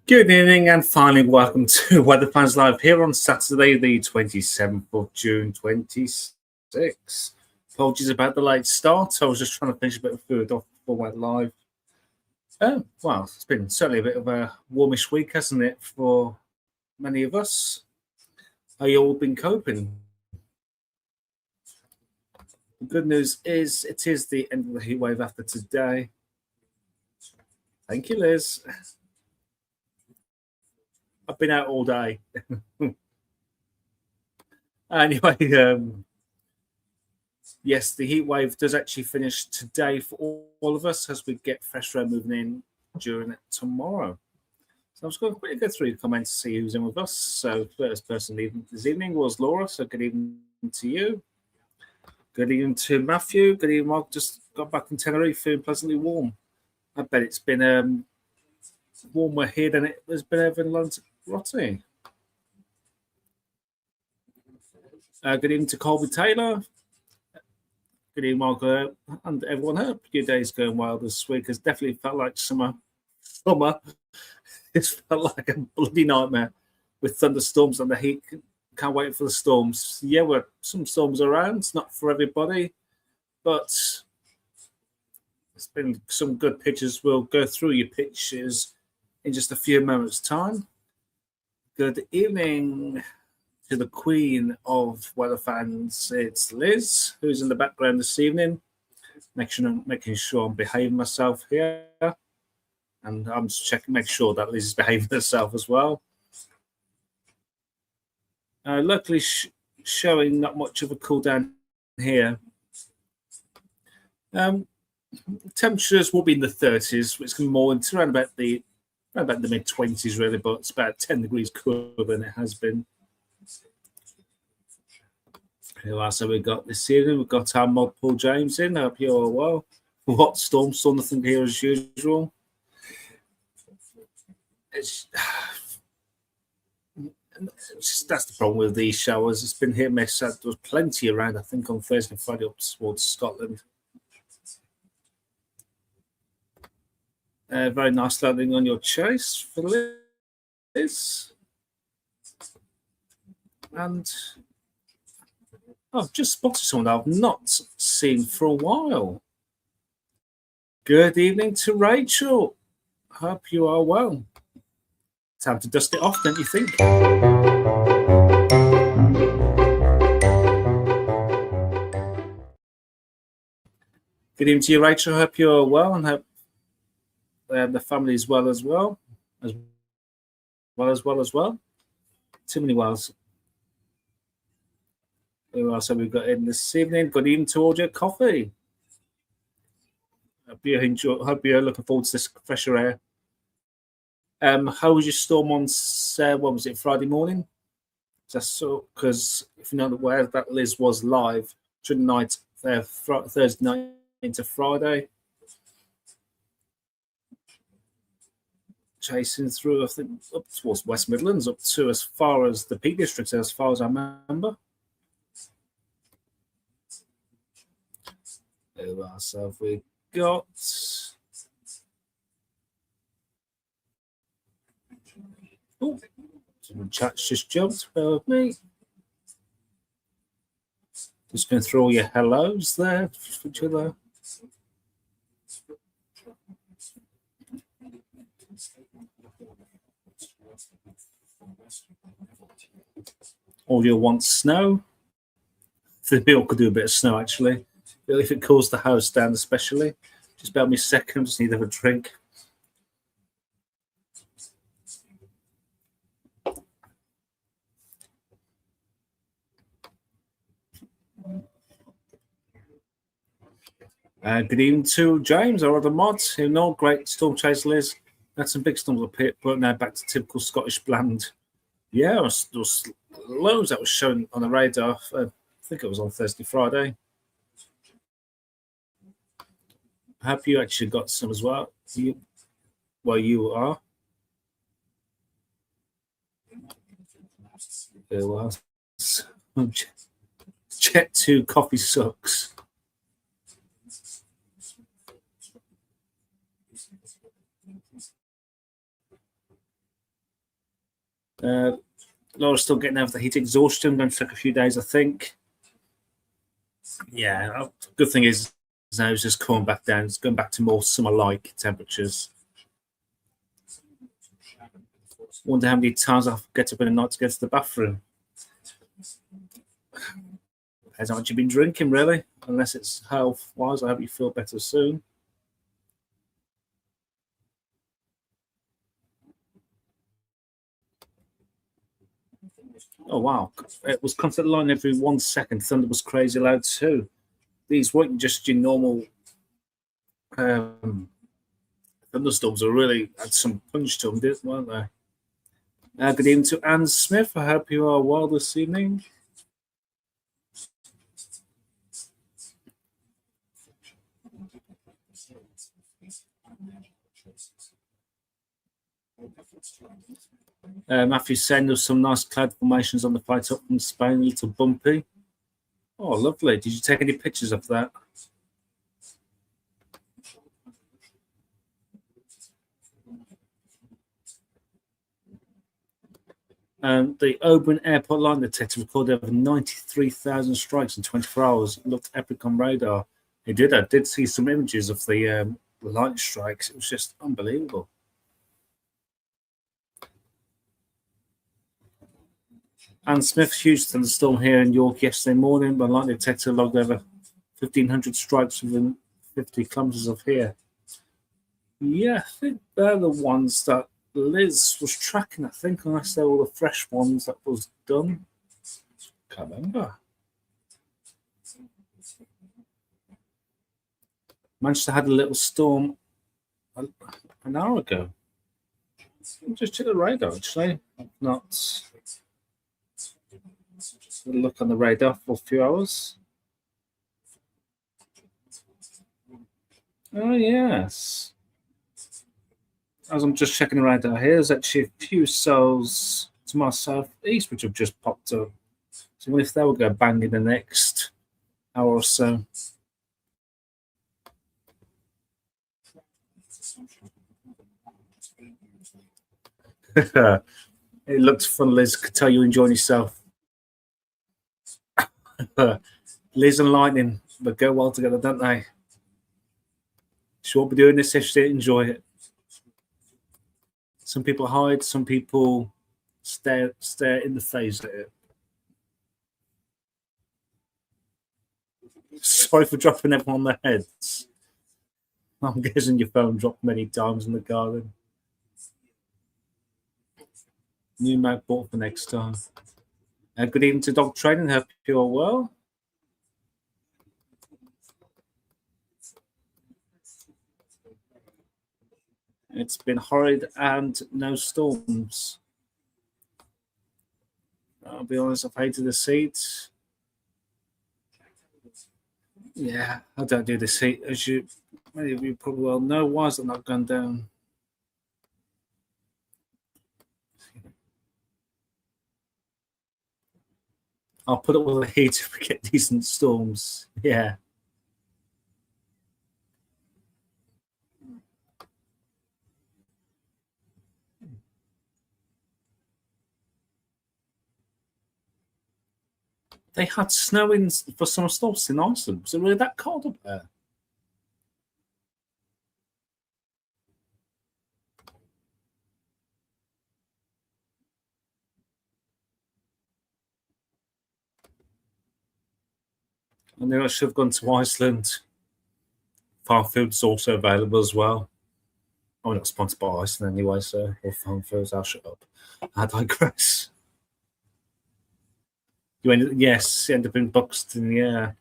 Good evening and finally welcome to Weather Fans Live here on Saturday, the 27th of June 26. Apologies about the late start. I was just trying to finish a bit of food off before we went live. Oh, well, it's been certainly a bit of a warmish week, hasn't it, for many of us? How you all been coping? The good news is it is the end of the heat wave after today. Thank you, Liz. I've been out all day. Anyway, yes, the heat wave does actually finish today for all of us as we get fresh air moving in during tomorrow. So I'm just going to quickly go through the comments to see who's in with us. So first person leaving this evening was Laura. So good evening to you. Good evening to Matthew. Good evening, Mark. Just got back from Tenerife, feeling pleasantly warm. I bet it's been warmer here than it has been over in Lanzarote. Good evening to Colby Taylor. Good evening, Margaret, and everyone. I hope your day's going well this week. It's definitely felt like summer. It's felt like a bloody nightmare with thunderstorms and the heat. Can't wait for the storms. Yeah, we're some storms around. It's not for everybody, but it's been some good pictures. We'll go through your pictures in just a few moments' time. Good evening to the queen of weather fans. It's Liz, who's in the background this evening. Making sure I'm behaving myself here. And I'm just checking, make sure that Liz is behaving herself as well. Luckily, showing not much of a cool down here. Temperatures will be in the 30s, which can be more into around about the mid 20s, really, but it's about 10 degrees cooler than it has been. Who else have we got this evening? We've got our mod Paul James in. I hope you're all well. What storm? Still nothing here as usual. It's that's the problem with these showers. It's been hit and miss. There was plenty around, I think, on Thursday and Friday up towards Scotland. Very nice landing on your chase for Liz. And I've just spotted someone I've not seen for a while. Good evening to Rachel. Hope you are well. Time to dust it off, don't you think? Good evening to you, Rachel. Hope you're well and hope the family is well as well. As well. Too many wells. Who else have we got in this evening? Good evening to Audio Coffee. Hope you're looking forward to this fresher air. How was your storm on, what was it, Friday morning? Just so, because if you're not aware, that Liz was live during the night, Thursday night into Friday. Chasing through, I think, up towards West Midlands, up to as far as the Peak District, as far as I remember. Who else have we got? Oh, some chat's just jumped. Bear with me. Just going through all your hellos there for each other. Audio wants snow. The bill could do a bit of snow actually. If it cools the house down, especially. Just bear me a second. Just need to have a drink. Good evening to James, our other mods. You know, great storm chase, Liz. Had some big storms up here, but now back to typical Scottish bland. Yeah, there was loads that was shown on the radar. I think it was on Thursday, Friday. I hope you actually got some as well. You are. There was. Jet 2 coffee sucks. Laura's still getting over the heat exhaustion. Going to take a few days, I think. Yeah, good thing is now it's just coming back down. It's going back to more summer-like temperatures. Wonder how many times I'll get up in the night to get to the bathroom. Depends how much you've been drinking, really. Unless it's health-wise, I hope you feel better soon. Oh, wow. It was constant line every 1 second. Thunder was crazy loud, too. These weren't just your normal thunderstorms. They really had some punch to them, weren't they? Good evening to Anne Smith. I hope you are well this evening. Matthew saying there's some nice cloud formations on the flight up from Spain, a little bumpy. Oh, lovely. Did you take any pictures of that? The Oberlin Airport line detector recorded over 93,000 strikes in 24 hours. It looked epic on radar. It did. I did see some images of the light strikes. It was just unbelievable. Anne Smith, huge thunderstorm here in York yesterday morning. The light detector logged over 1,500 strikes within 50 kilometres of here. Yeah, I think they're the ones that Liz was tracking, I think, unless they're all the fresh ones that was done. Can't remember. Manchester had a little storm an hour ago. Just check the radar, actually. Not look on the radar for a few hours. Oh, yes. As I'm just checking the radar here, there's actually a few cells to my southeast which have just popped up. So what if they will go bang in the next hour or so? It looked fun, Liz. Could tell you enjoying yourself. Liz and Lightning, but go well together, don't they? She won't be doing this if she didn't enjoy it. Some people hide, some people stare in the face at it. Sorry for dropping everyone on their heads. I'm guessing your phone dropped many times in the garden. New Mac bought for next time. Good evening to Dog Training. Hope you are well. It's been horrid and no storms. I'll be honest, I've hated the seats. Yeah, I don't do the seat. As you, many of you probably well know, why has it not gone down? I'll put it with the heat if we get decent storms. Yeah. They had snow in for summer solstice in Iceland. Was it really that cold up there? I knew I should have gone to Iceland. Farm food's also available as well. I'm not sponsored by Iceland anyway, so or farm foods. I'll shut up. I digress. Yes, you end up in Buxton. Yeah,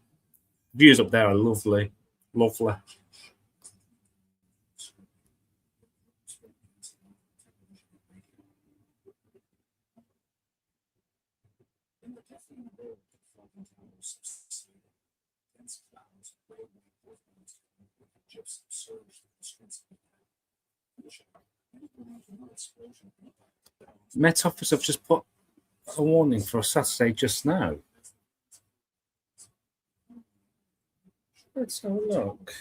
views up there are lovely, lovely. Met Office have just put a warning for a Saturday just now. Let's have a look.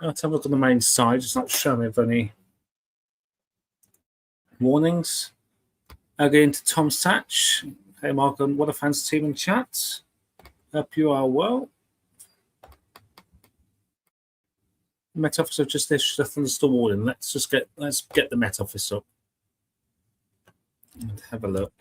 Let's have a look on the main side. It's not showing me of any warnings. I'll go into Tom Satch. Hey, Mark, and what a fans team in chat. Hope you are well. Met Office have just issued a thunderstorm warning. Let's get the Met Office up and have a look.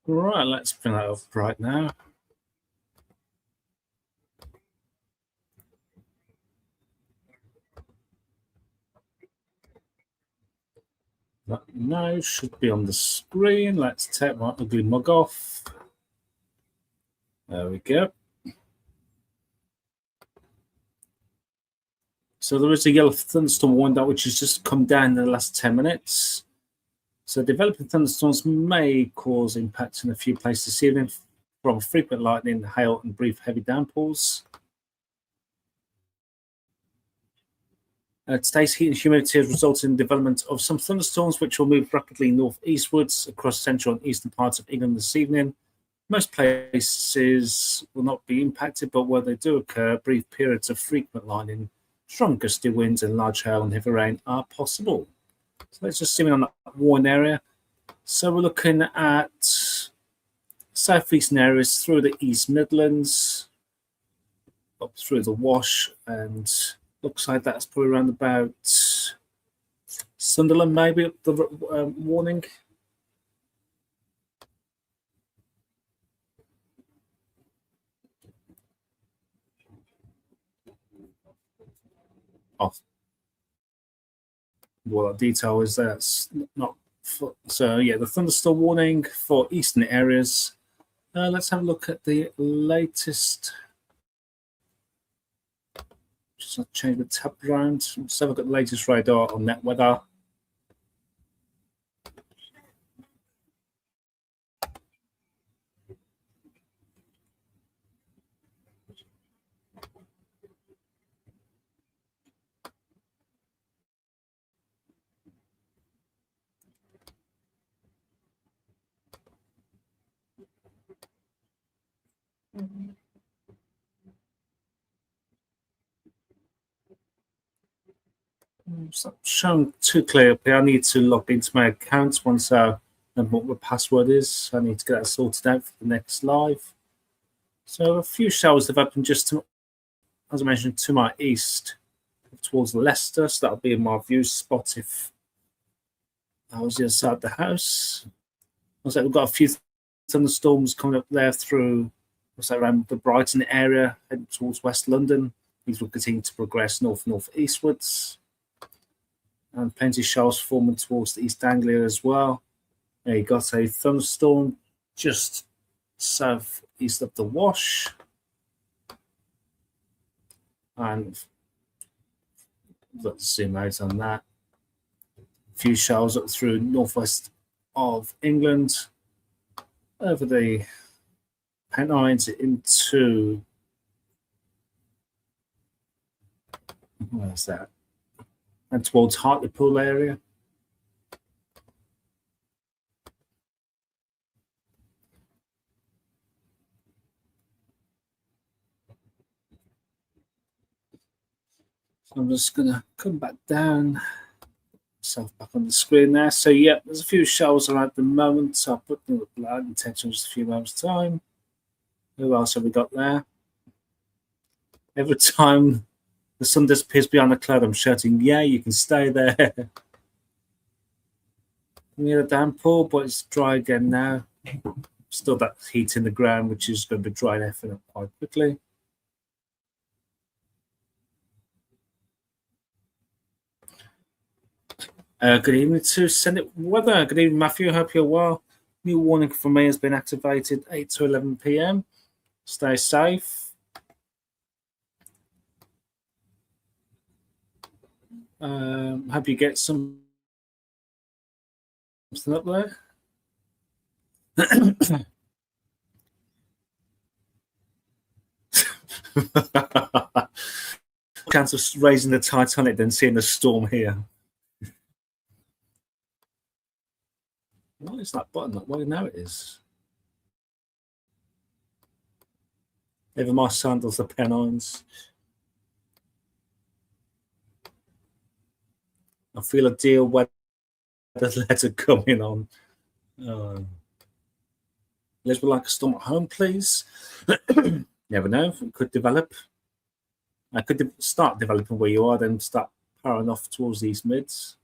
Right, let's bring that up right now. That now should be on the screen. Let's take my ugly mug off. There we go. So there is a yellow thunderstorm warning which has just come down in the last 10 minutes. So developing thunderstorms may cause impacts in a few places this evening from frequent lightning, hail, and brief heavy downpours. Today's heat and humidity has resulted in the development of some thunderstorms which will move rapidly northeastwards across central and eastern parts of England this evening. Most places will not be impacted, but where they do occur, brief periods of frequent lightning, strong gusty winds, and large hail and heavy rain are possible. So let's just zoom in on that warning area. So we're looking at southeastern areas through the East Midlands, up through the Wash, and looks like that's probably around about Sunderland, maybe, the warning. Off. Well, that detail is that's not. So yeah, the thunderstorm warning for eastern areas. Let's have a look at the latest. Just change the tab around. Let's have a look at the latest radar on net weather. It's not showing too clear up here. I need to log into my account once I know what the password is. I need to get that sorted out for the next live. So a few showers have happened just to, as I mentioned, to my east towards Leicester. So that'll be in my view spot if I was inside the house. Looks like we've got a few thunderstorms coming up there through, looks like around the Brighton area, heading towards West London. These will continue to progress northeastwards. And plenty of showers forming towards the East Anglia as well. There you got a thunderstorm just southeast of the Wash. And let's zoom out on that. A few showers up through northwest of England, over the Pennines into, where's that? And towards Hartlepool area. So I'm just going to come back down, myself back on the screen there. So yeah, there's a few showers around at the moment. So I'll put them with light intention just a few moments time. Who else have we got there? Every time the sun disappears behind the cloud, I'm shouting, yeah, you can stay there. Near the downpour, but it's dry again now. Still that heat in the ground, which is going to be drying everything up quite quickly. Good evening to Send It Weather. Good evening, Matthew. Hope you're well. New warning for me has been activated 8 to 11 p.m. Stay safe. Hope you get some Something up there. Chance of raising the Titanic than seeing a storm here. What is that button? Well, now it is. Never my sandals, the Pennines. I feel a deal weather letter coming on. Liz would like a storm at home, please. Never know. It could develop. I could start developing where you are, then start powering off towards these mids.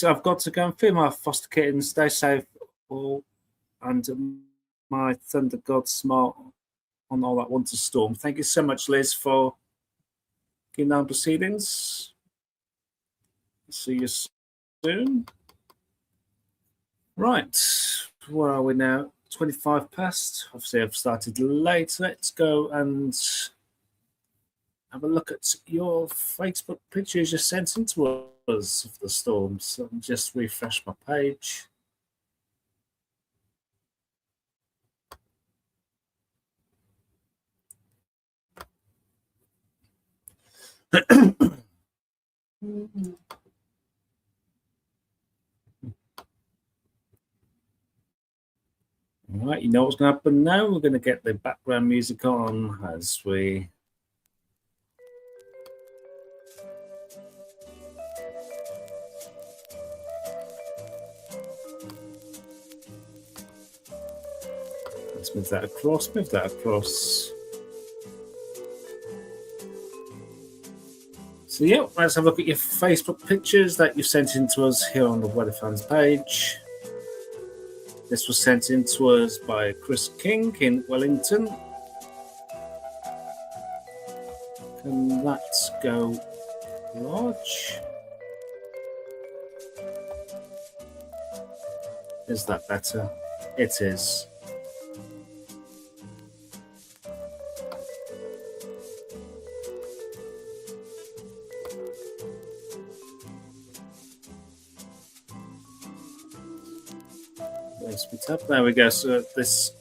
I've got to go and feed my foster kittens. Stay safe, all, and my thunder god smile on all that winter storm. Thank you so much, Liz, for getting down proceedings. See you soon. Right, where are we now? 25 past. Obviously, I've started late. Let's go and have a look at your Facebook pictures you sent into us of the storms. So I'll just refresh my page. All right, you know what's going to happen now. We're going to get the background music on as we let's move that across. So yeah, let's have a look at your Facebook pictures that you've sent in to us here on the Weather Fans page. This was sent in to us by Chris King in Wellington. Can that go large? Is that better? It is. There we go. So this,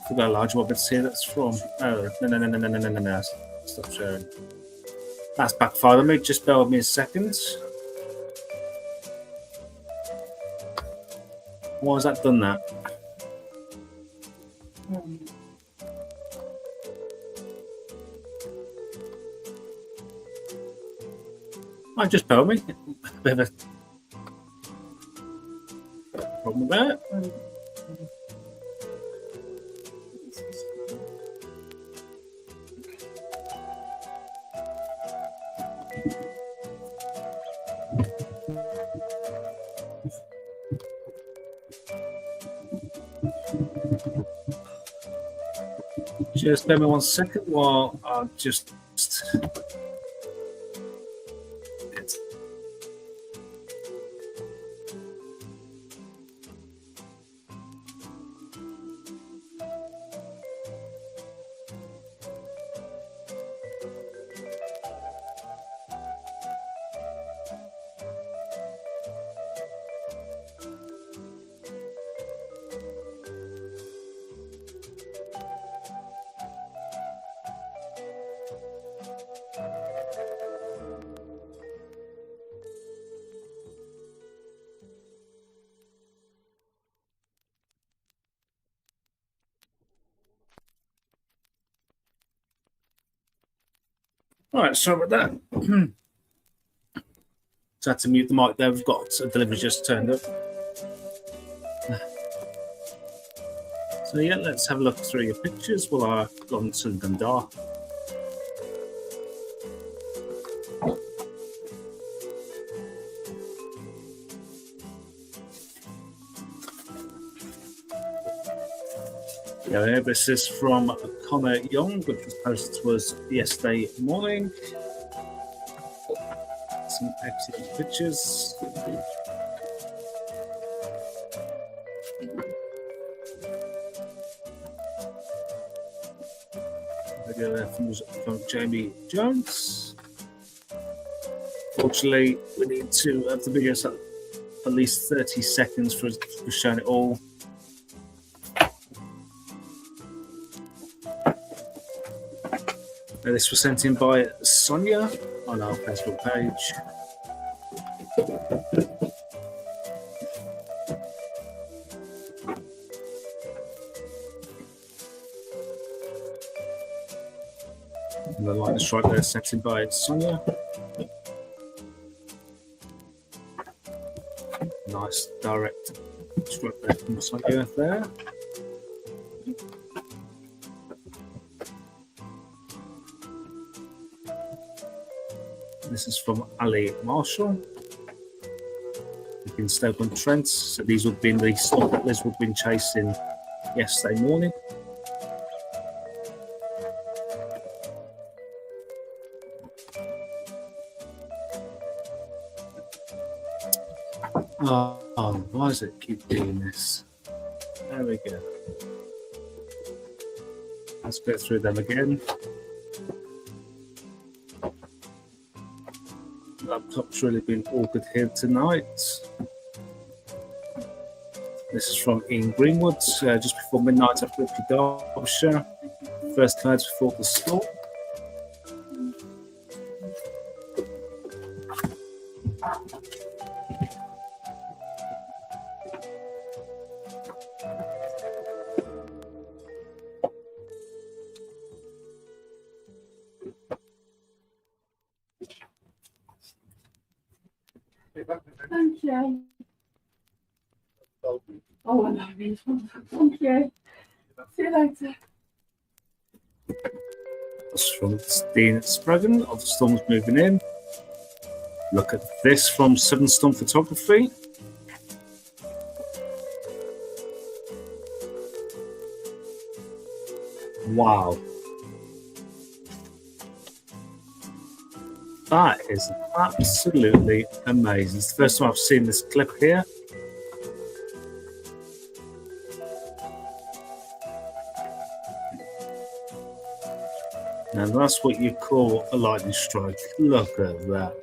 I forgot how large what bit to see that's from. Oh no! Stop sharing. That's backfired on me. Just bear with me a second. Why has that done that? I just bear with me. Bit of a problem with that. Just bear me 1 second while I just all right, sorry about that. Just had to mute the mic there. We've got a delivery just turned up. So yeah, let's have a look through your pictures while I've gone to Gandhar. Yeah, this is from Connor Young, which was posted to us yesterday morning. some excellent pictures. Video there from Jamie Jones. Fortunately, we need to have the videos at least 30 seconds for showing it all. Now, this was sent in by Sonia on our Facebook page. And the line strike there sent in by Sonia. Nice direct strike there from Sonia there. This is from Ali Marshall. In Stoke-on-Trent. So these would have been the storm that Liz would have been chasing yesterday morning. Oh, why does it keep doing this? There we go. Let's go through them again. Laptop's really been awkward here tonight. This is from Ian Greenwood, just before midnight after Derbyshire. First clouds before the storm. Thank you. Oh, I love these ones. Thank you. See you later. That's from Dean Spraggan of the Storms Moving In. Look at this from Southern Storm Photography. Wow. That is absolutely amazing. It's the first time I've seen this clip here. And that's what you call a lightning strike. Look at that.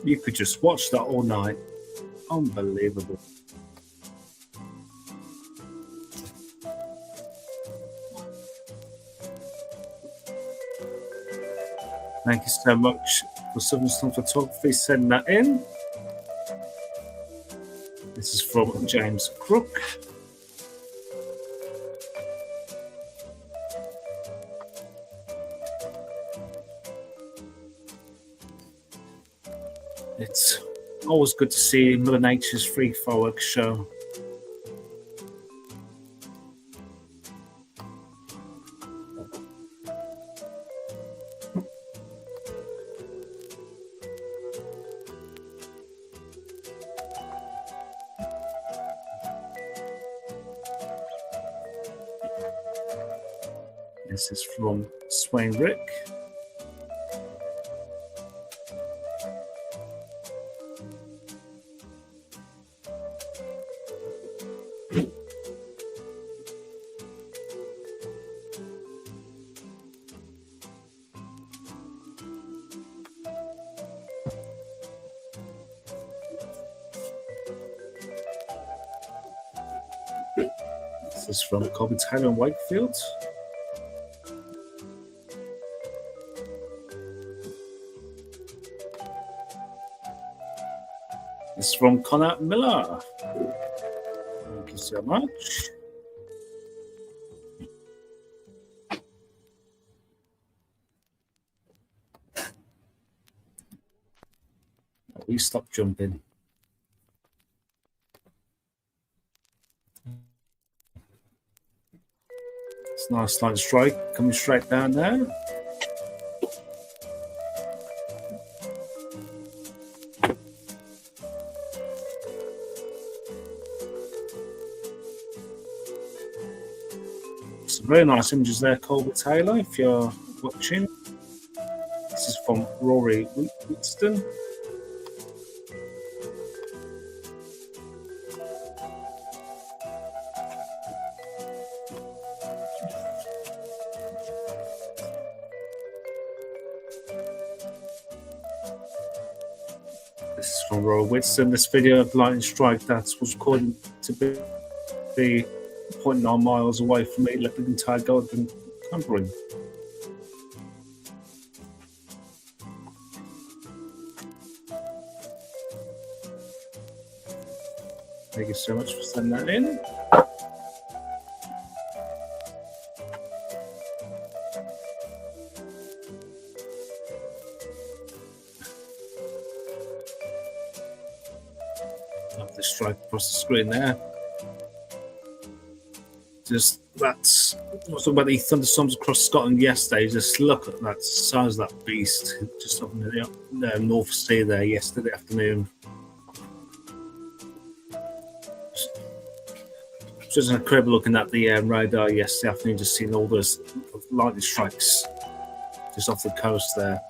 You could just watch that all night. Unbelievable. Thank you so much for Southern Storm Photography sending that in. This is from James Crook. It's always good to see Mother Nature's free fireworks show. This is from Swain Rick. This is from Colby Taylor and Wakefield. This is from Connor Miller. Thank you so much. You stop jumping. It's a nice light strike coming straight down there. Some very nice images there, Colby Taylor, if you're watching. This is from Rory Wheatston. This is from Rory Wheatston. This video of lightning strike that was recorded to be 0.9 miles away from me, left the entire garden cumbering. Thank you so much for sending that in. Love this strike across the screen there. Just that's I was talking about the thunderstorms across Scotland yesterday. Just look at that size of that beast just up in the North Sea there yesterday afternoon. Just incredible looking at the radar yesterday afternoon, just seeing all those lightning strikes just off the coast there.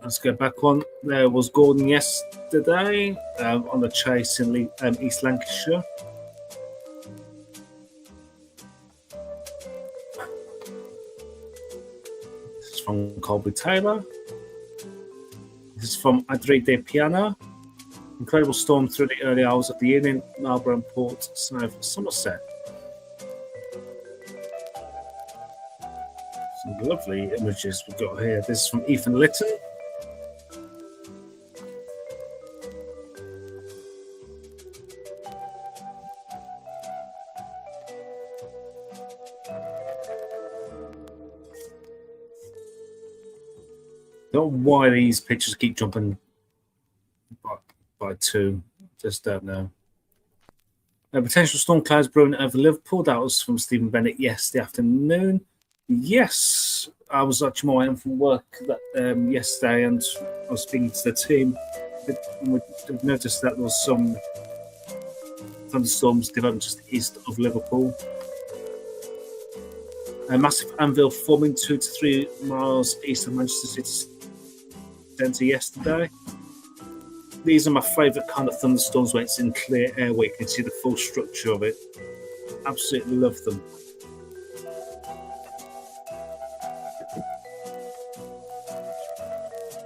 Let's go back one. There was Gordon yesterday on the chase in East Lancashire. This is from Colby Taylor. This is from Adri de Piana. Incredible storm through the early hours of the evening, Marlborough and Port, south Somerset. Some lovely images we've got here. This is from Ethan Litton. Don't know why these pictures keep jumping by two, just don't know. Potential storm clouds brewing over Liverpool. That was from Stephen Bennett yesterday afternoon. Yes, I was actually more in from work yesterday, and I was speaking to the team. We noticed that there was some thunderstorms developing just east of Liverpool. A massive anvil forming 2 to 3 miles east of Manchester City centre yesterday. These are my favourite kind of thunderstorms when it's in clear air where you can see the full structure of it. Absolutely love them.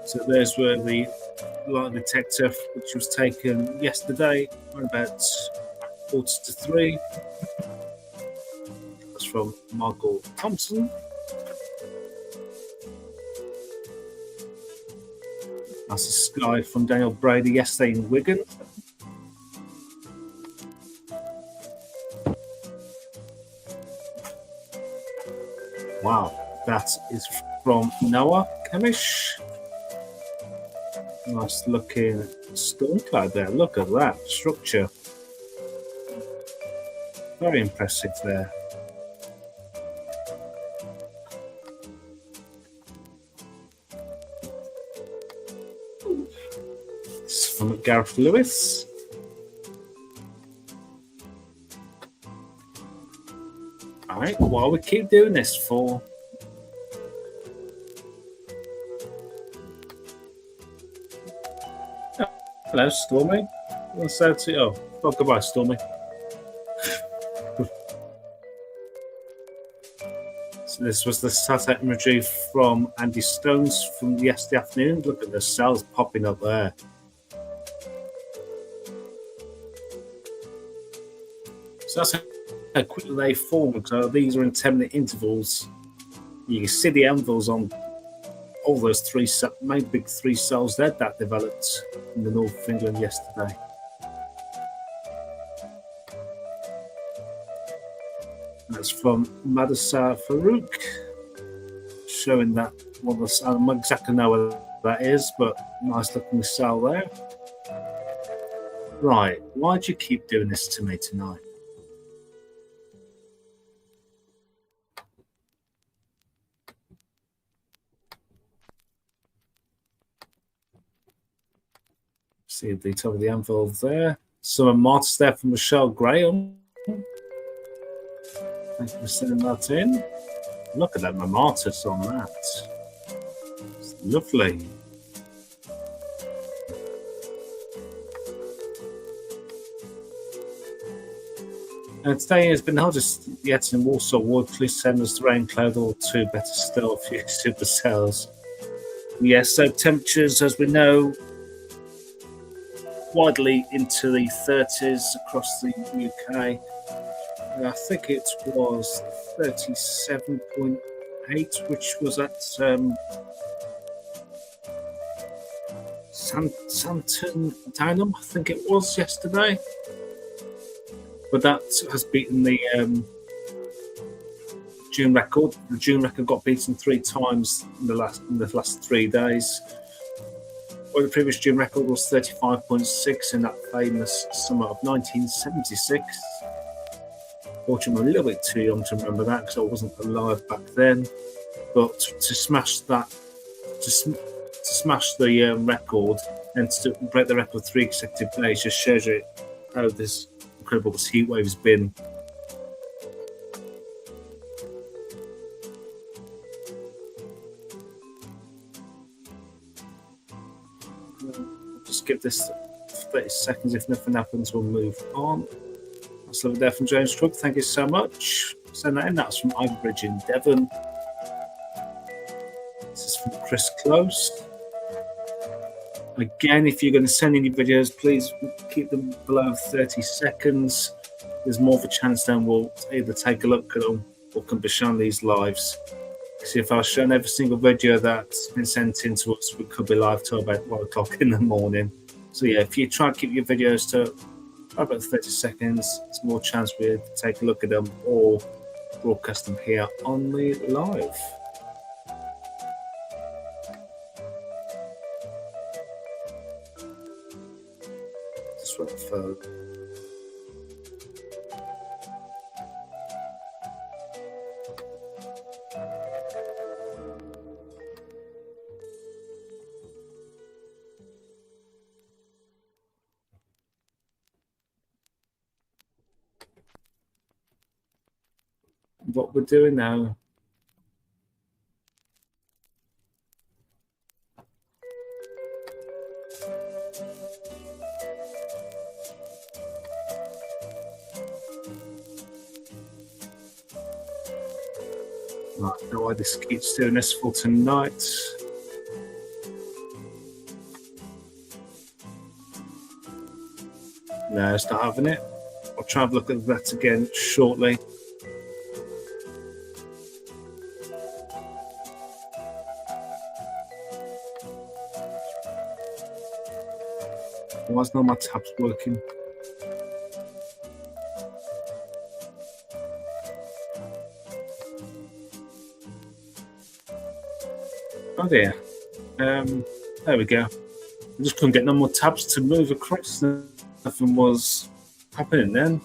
So there's where the light detector, which was taken yesterday, around about 2:45. That's from Margot Thompson. That's the sky from Daniel Brady yesterday in Wigan. Wow, that is from Noah Kemish. Nice looking storm cloud there. Look at that structure. Very impressive there. From Gareth Lewis. Alright, why we keep doing this for? Oh, hello, Stormy. What's that? Oh, goodbye, Stormy. So this was the satellite imagery from Andy Stones from yesterday afternoon. Look at the cells popping up there. So that's how quickly they form. So these are in 10-minute intervals. You can see the anvils on all those big three cells there that developed in the north of England yesterday. That's from Madasa Farouk, showing that I don't exactly know what that is, but nice looking cell there. Right, why do you keep doing this to me tonight? See the detail of the anvil there. Some martyrs there from Michelle Graham. Thank you for sending that in. Look at that martyrs on that. It's lovely. And today has been the hottest yet in Warsaw Wood. Please send us the rain cloud or two, better still, a few supercells. Yes, so temperatures, as we know, widely into the 30s across the UK. I think it was 37.8, which was at Santon Downham, I think it was yesterday. But that has beaten the June record. The June record got beaten 3 times in the last 3 days. Well, the previous June record was 35.6 in that famous summer of 1976. Fortunately, I'm a little bit too young to remember that because I wasn't alive back then. But to smash that, to smash the record and to break the record 3 consecutive days just shows you how this incredible this heat wave has been. Just give this 30 seconds. If nothing happens, we'll move on. That's lovely there from James Crook. Thank you so much. Send that in. That's from Ivybridge in Devon. This is from Chris Close. Again, if you're going to send in your videos, please keep them below 30 seconds. There's more of a chance then we'll either take a look at them or can be shown these lives. See, if I was shown every single video that's been sent in to us, we could be live till about 1 o'clock in the morning. So yeah, if you try and keep your videos to about 30 seconds, there's more chance we'll take a look at them or broadcast them here on the live. Just wait for what we're doing now. I don't know why this keeps doing this for tonight. No, it's not having it. I'll try and look at that again shortly. Why is none of my tabs working? Oh dear. There we go. I just couldn't get no more tabs to move across. Nothing was happening then.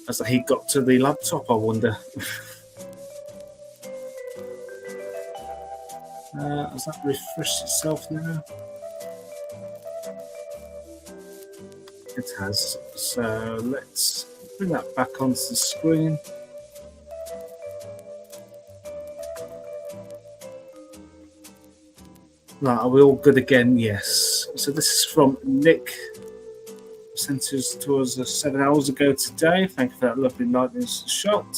As the heat got to the laptop, I wonder. Has that refreshed itself now? It has. So let's bring that back onto the screen. Right, are we all good again? Yes. So this is from Nick. Sent us to us 7 hours ago today. Thank you for that lovely lightning shot.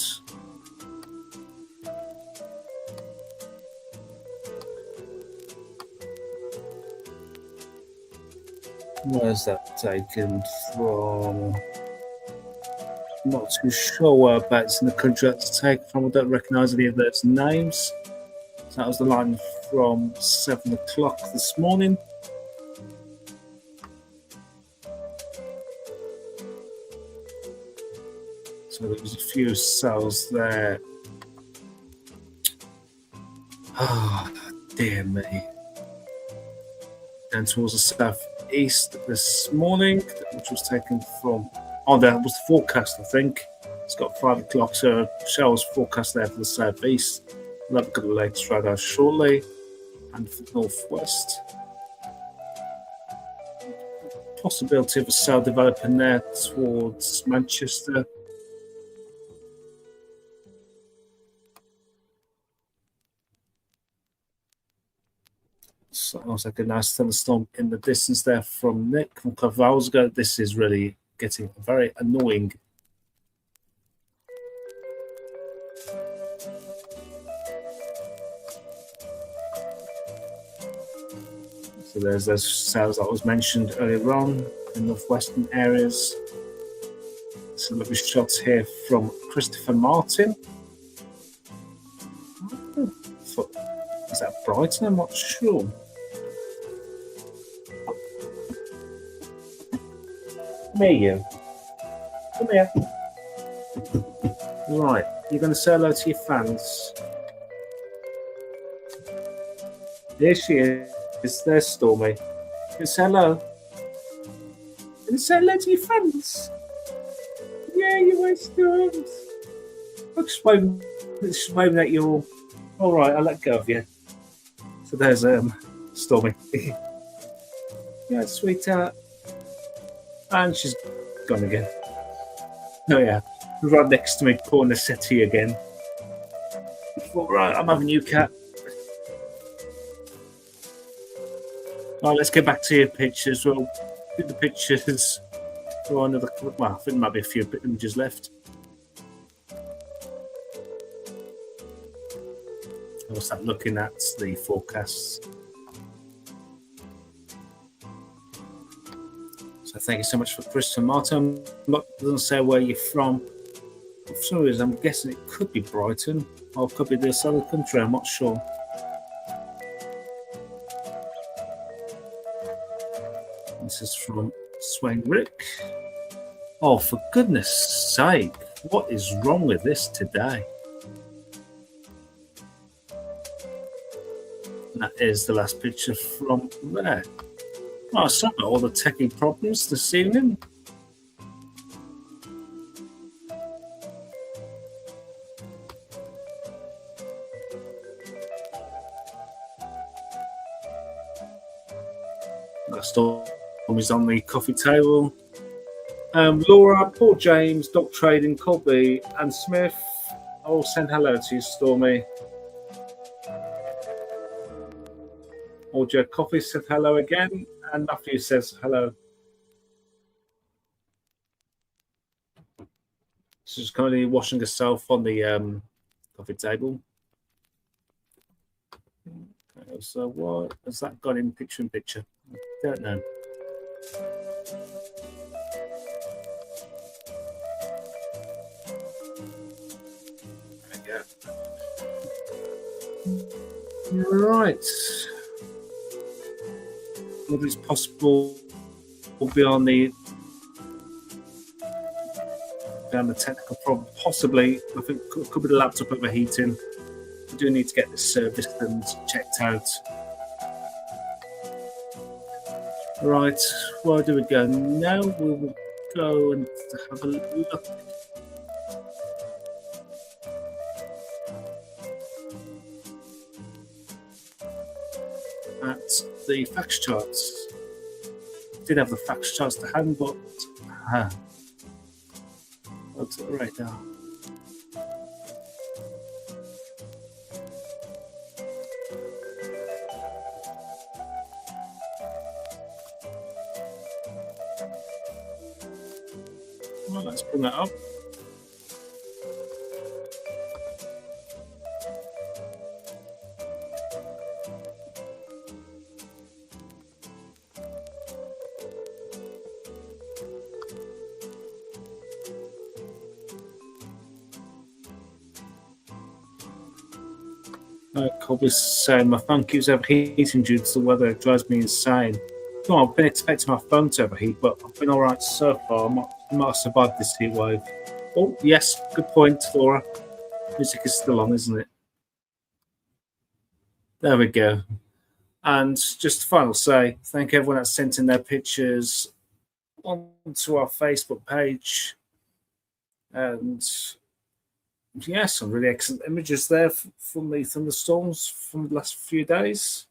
Where's that taken from? I'm not too sure whereabouts in the country that's taken from. I don't recognise any of those names. So that was the line from 7 o'clock this morning. So there was a few cells there. Oh, dear me. Down towards the southeast this morning, which was taken from, oh, that was the forecast, I think. It's got 5 o'clock, so showers forecast there for the southeast. We'll have a look at the latest radar shortly. And for the northwest. possibility of a cell developing there towards Manchester. So looks like a nice thunderstorm in the distance there from Nick from a couple of hours ago. This is really getting very annoying. So there's those cells that was mentioned earlier on in northwestern areas. Some lovely shots here from Christopher Martin. Is that Brighton? I'm not sure. Come here, you. Come here. Right, you're going to say hello to your fans. There she is. There's Stormy. You say hello. You say hello to your fans. Yeah, you are Storms. I'm just waving at you all. All right, I'll let go of you. So there's Stormy. Yeah, sweetheart. And she's gone again. Oh yeah, right next to me, pouring the settee again. All right, I'm having you, cat. All right, let's get back to your pictures. We'll do the pictures. Well, I think there might be a few images left. I'll start looking at the forecasts. So thank you so much for Christian Martin. Doesn't say where you're from. For some reason, I'm guessing it could be Brighton or it could be the southern country. I'm not sure. This is from Swain Rick. Oh, for goodness sake, what is wrong with this today? That is the last picture from there. Oh, sorry about all the techie problems this evening. That storm is on the coffee table. Laura, Paul James, Doc Trading, Colby, and Smith all send hello to you, Stormy. Audio Coffee said hello again, and Matthew says hello. She's currently washing herself on the coffee table. Okay, so what has that got in picture? I don't know. There we go. Right. Whether it's possible will be on the technical problem. Possibly, I think it could be the laptop overheating. We do need to get this serviced and checked out. Right, where do we go now? We will go and have a look. At the facts charts. Did have the facts charts to hand, but what's it right now? Well, let's bring that up. Colby's saying my phone keeps overheating due to the weather. It drives me insane. No, I've been expecting my phone to overheat, but I've been all right so far. I might have survived this heat wave. Oh, yes, good point, Laura. Music is still on, isn't it? There we go. And just a final say, thank everyone that sent in their pictures onto our Facebook page. And yes, some really excellent images there from the thunderstorms from the last few days.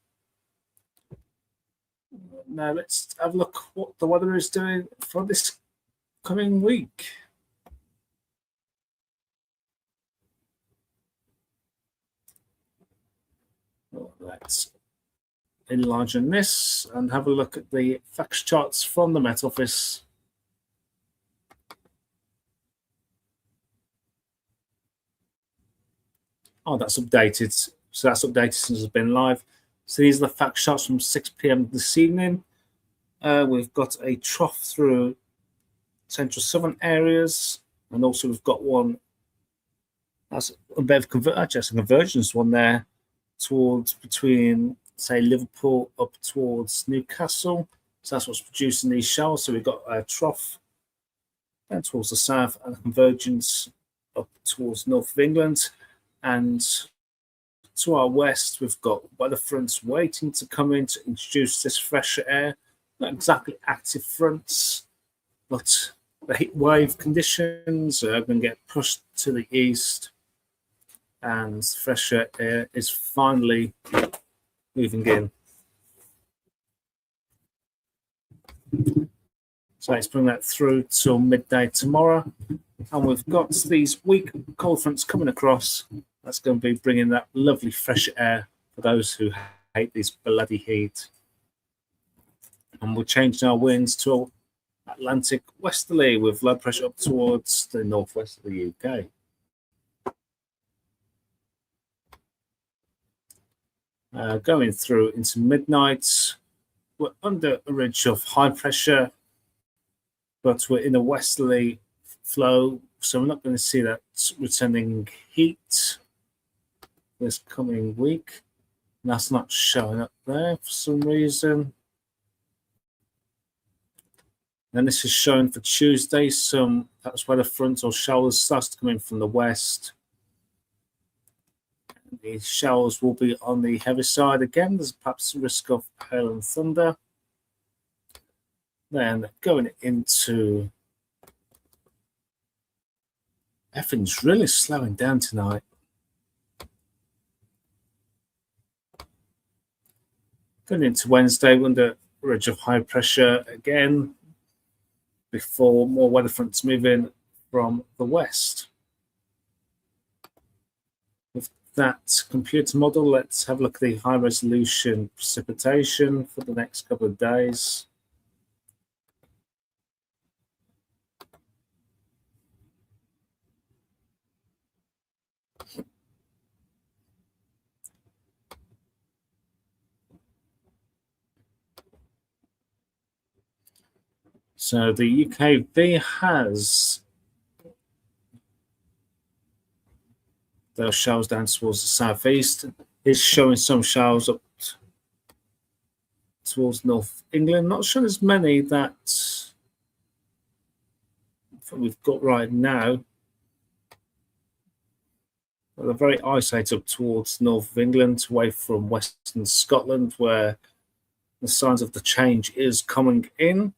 Now let's have a look what the weather is doing for this coming week. Let's enlarge on this and have a look at the facts charts from the Met Office. Oh, that's updated. So that's updated since it's been live. So these are the fact charts from 6 p.m. this evening. We've got a trough through central southern areas, and also we've got one that's a bit of a convergence one there towards between, say, Liverpool up towards Newcastle. So that's what's producing these showers. So we've got a trough down towards the south and a convergence up towards north of England. And to our west, we've got weather fronts waiting to come in to introduce this fresher air. Not exactly active fronts, but the heat wave conditions are going to get pushed to the east, and fresher air is finally moving in. So let's bring that through till midday tomorrow. And we've got these weak cold fronts coming across. That's going to be bringing that lovely fresh air for those who hate this bloody heat. And we're changing our winds to Atlantic westerly with low pressure up towards the northwest of the UK. Going through into midnight, we're under a ridge of high pressure, but we're in a westerly flow, so we're not going to see that returning heat this coming week. And that's not showing up there for some reason. And this is showing for Tuesday. That's where the front or showers starts to come in from the west. And the showers will be on the heavy side again. There's perhaps a risk of hail and thunder. Then going into everything's really slowing down tonight. Going into Wednesday, we're under a ridge of high pressure again before more weather fronts move in from the west. With that computer model, let's have a look at the high resolution precipitation for the next couple of days. So the UKV has those showers down towards the southeast. It's showing some showers up towards North England. Not sure as many that we've got right now. But they're very isolated up towards North of England, away from Western Scotland, where the signs of the change is coming in.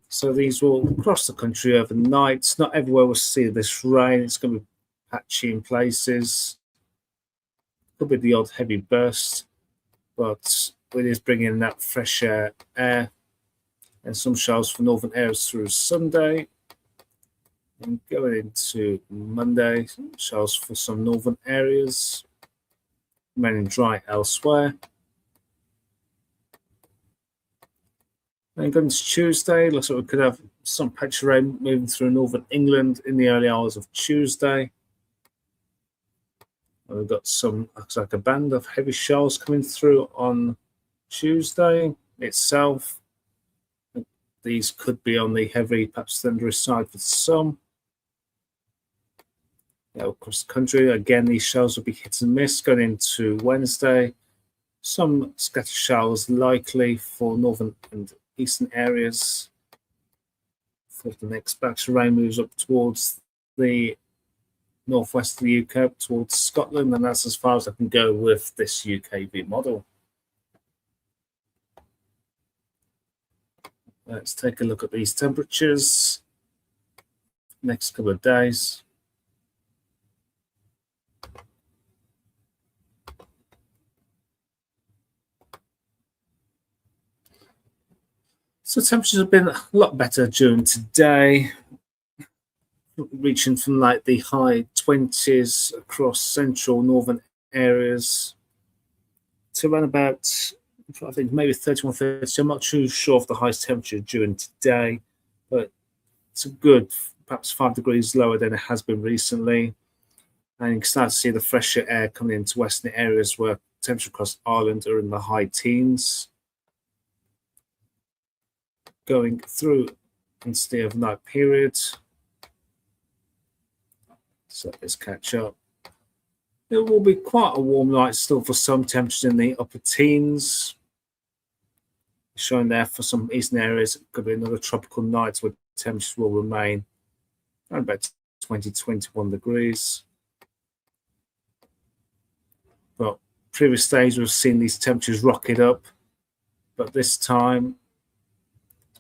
So these will cross the country overnight. Not everywhere will see this rain. It's going to be patchy in places. Could be the odd heavy burst, but it is bringing that fresh air and some showers for northern areas through Sunday. And going into Monday, showers for some northern areas, remaining dry elsewhere. Then going to Tuesday, looks like we could have some patchy rain moving through northern England in the early hours of Tuesday. And we've got looks like a band of heavy showers coming through on Tuesday itself. These could be on the heavy, perhaps thunderous side for some. Across the country, again, these showers will be hit and miss going into Wednesday. Some scattered showers likely for northern and eastern areas. For the next batch of rain moves up towards the northwest of the UK, up towards Scotland, and that's as far as I can go with this UKV model. Let's take a look at these temperatures next couple of days. So temperatures have been a lot better during today, reaching from like the high 20s across central northern areas to around about, I think maybe 31, 30. I'm not too sure of the highest temperature during today, but it's a good, perhaps 5 degrees lower than it has been recently. And you can start to see the fresher air coming into western areas where temperatures across Ireland are in the high teens. Going through into the overnight period. So let's catch up. It will be quite a warm night still for some temperatures in the upper teens. Showing there for some eastern areas, it could be another tropical night where temperatures will remain around about 20, 21 degrees. But previous days we've seen these temperatures rocket up, but this time,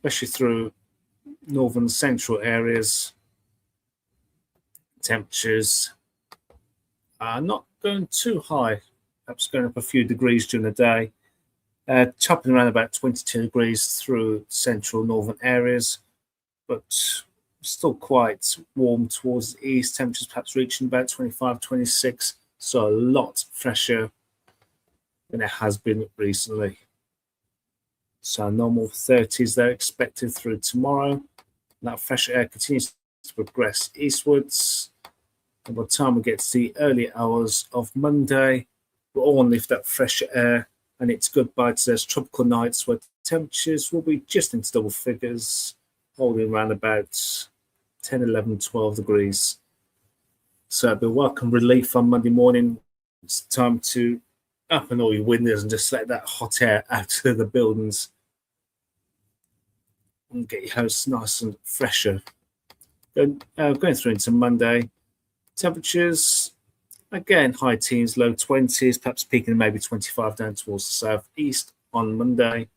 especially through northern central areas, temperatures are not going too high, perhaps going up a few degrees during the day, topping around about 22 degrees through central northern areas, but still quite warm towards the east, temperatures perhaps reaching about 25, 26, so a lot fresher than it has been recently. So normal 30s they're expected through tomorrow. That fresh air continues to progress eastwards. And by the time we get to the early hours of Monday, we're all underneath that fresh air, and it's goodbye to those tropical nights where temperatures will be just into double figures, holding around about 10, 11, 12 degrees. So it'll be welcome relief on Monday morning. It's time to open all your windows and just let that hot air out of the buildings and get your house nice and fresher. Going through into Monday, temperatures again high teens, low 20s, perhaps peaking maybe 25 down towards the southeast on Monday.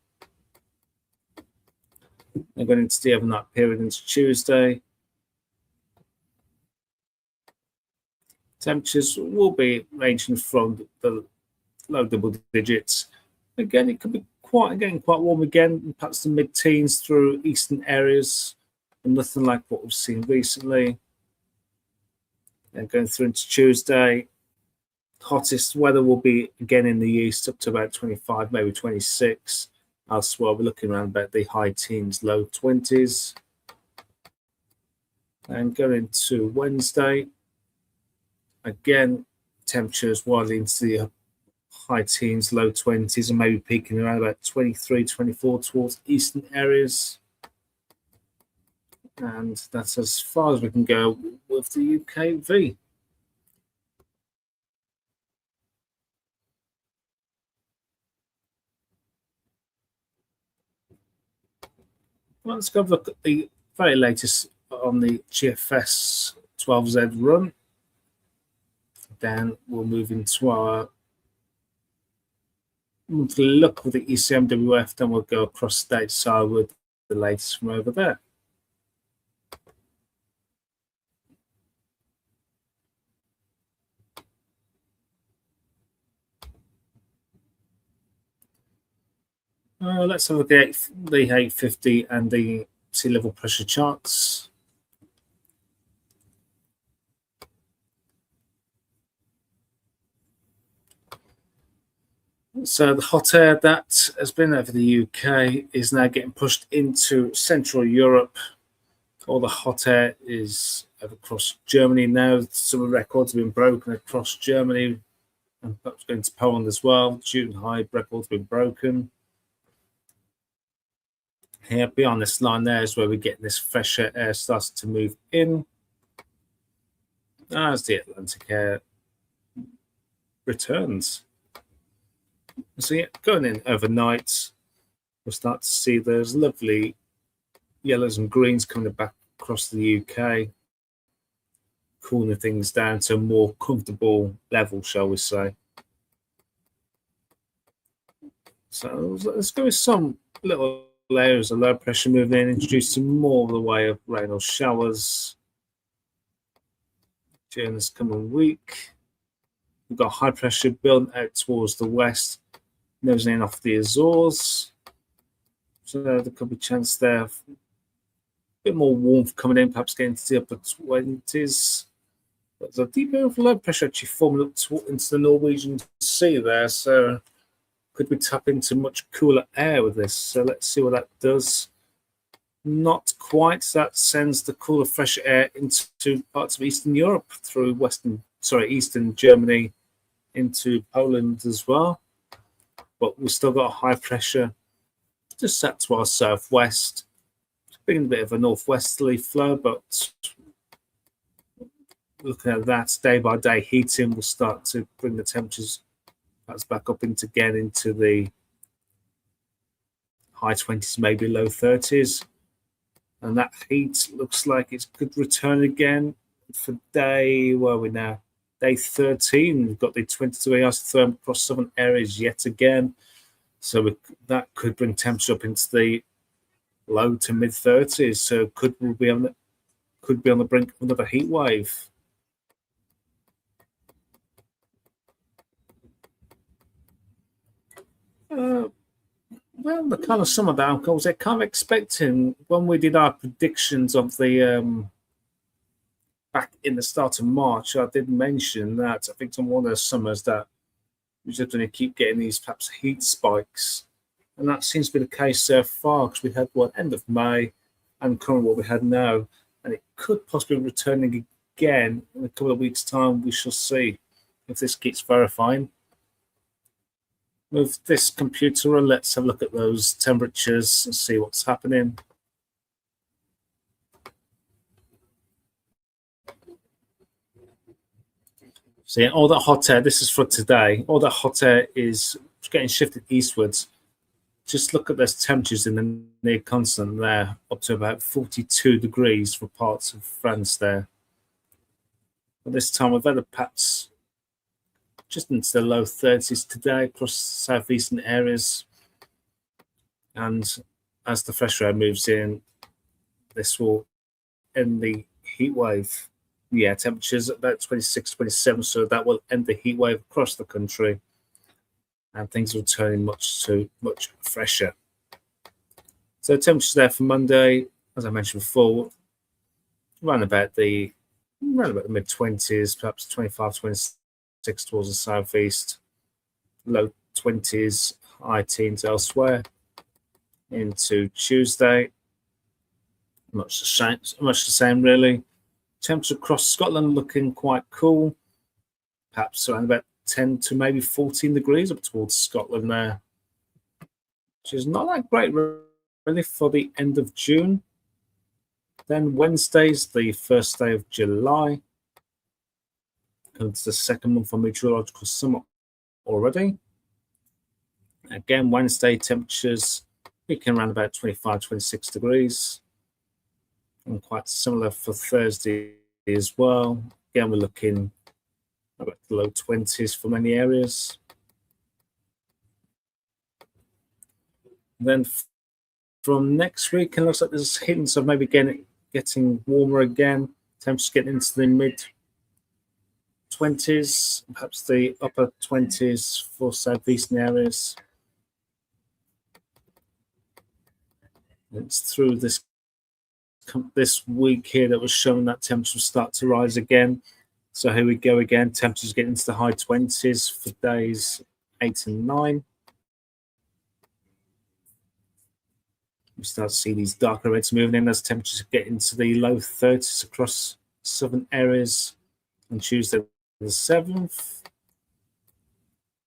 And going into the overnight period into Tuesday, temperatures will be ranging from the low double digits. Again, it could be quite warm again, perhaps the mid-teens through eastern areas, and nothing like what we've seen recently. And going through into Tuesday, hottest weather will be again in the east, up to about 25, maybe 26. Elsewhere, we're looking around about the high teens, low 20s. And going into Wednesday, again, temperatures widely into the high teens, low 20s, and maybe peaking around about 23, 24 towards eastern areas. And that's as far as we can go with the UKV. Well, let's go have a look at the very latest on the GFS 12Z run. Then we'll move into our monthly look with the ECMWF, then we'll go across stateside with the latest from over there. Let's have a look at the 850 and the sea level pressure charts. So the hot air that has been over the UK is now getting pushed into Central Europe. All the hot air is across Germany now. Some records have been broken across Germany and perhaps going to Poland as well. June high records have been broken. Here beyond this line there is where we're getting this fresher air starts to move in as the Atlantic air returns. So yeah, going in overnight, we'll start to see those lovely yellows and greens coming back across the UK, cooling things down to a more comfortable level, shall we say. So let's go with some little layers of low pressure moving in, introducing more of the way of rain or showers during this coming week. We've got high pressure building out towards the west, nosing in off the Azores. So there could be a chance there of a bit more warmth coming in, perhaps getting to the upper 20s. But there's a deep area of low pressure actually forming up into the Norwegian Sea there. So could we tap into much cooler air with this? So let's see what that does. Not quite. That sends the cooler, fresh air into parts of Eastern Europe through Eastern Germany into Poland as well. But we've still got a high pressure just set to our southwest. It's been a bit of a northwesterly flow, but looking at that day by day heating will start to bring the temperatures perhaps back up into the high 20s, maybe low 30s. And that heat looks like it could return again for day, where are we now? Day 13. We've got the 22 isotherm across southern areas yet again. So that could bring temperature up into the low to mid 30s. So could be on the brink of another heat wave. Well, the kind of some of the outcomes they're kind of expecting when we did our predictions of the back in the start of March. I did mention that I think on one of the summers that we're just going to keep getting these perhaps heat spikes, and that seems to be the case so far because we had end of May and currently what we had now, and it could possibly be returning again in a couple of weeks' time. We shall see if this keeps verifying. With this computer, let's have a look at those temperatures and see what's happening. So all that hot air, this is for today, all that hot air is getting shifted eastwards. Just look at those temperatures in the near constant there, up to about 42 degrees for parts of France there. At this time, we've had perhaps just into the low 30s today across southeastern areas. And as the fresh air moves in, this will end the heat wave. Yeah, temperatures about 26, 27, so that will end the heat wave across the country. And things will turn much fresher. So temperatures there for Monday, as I mentioned before, around about the mid-20s, perhaps 25, 26 towards the southeast, low 20s, high teens elsewhere. Into Tuesday, much the same really. Temperature across Scotland looking quite cool, perhaps around about 10 to maybe 14 degrees up towards Scotland there, which is not that great really for the end of June. Then Wednesday's the first day of July. It's the second month for meteorological summer already. Again, Wednesday temperatures peaking around about 25, 26 degrees. And quite similar for Thursday as well. Again, we're looking about the low 20s for many areas. Then from next week, it looks like there's hints of maybe getting warmer again. Temperatures getting into the mid 20s, perhaps the upper 20s for southeastern areas. It's through this week here that was showing that temperatures start to rise again. So here we go again. Temperatures get into the high 20s for days 8 and 9. We start to see these darker reds moving in as temperatures get into the low 30s across southern areas on Tuesday the 7th.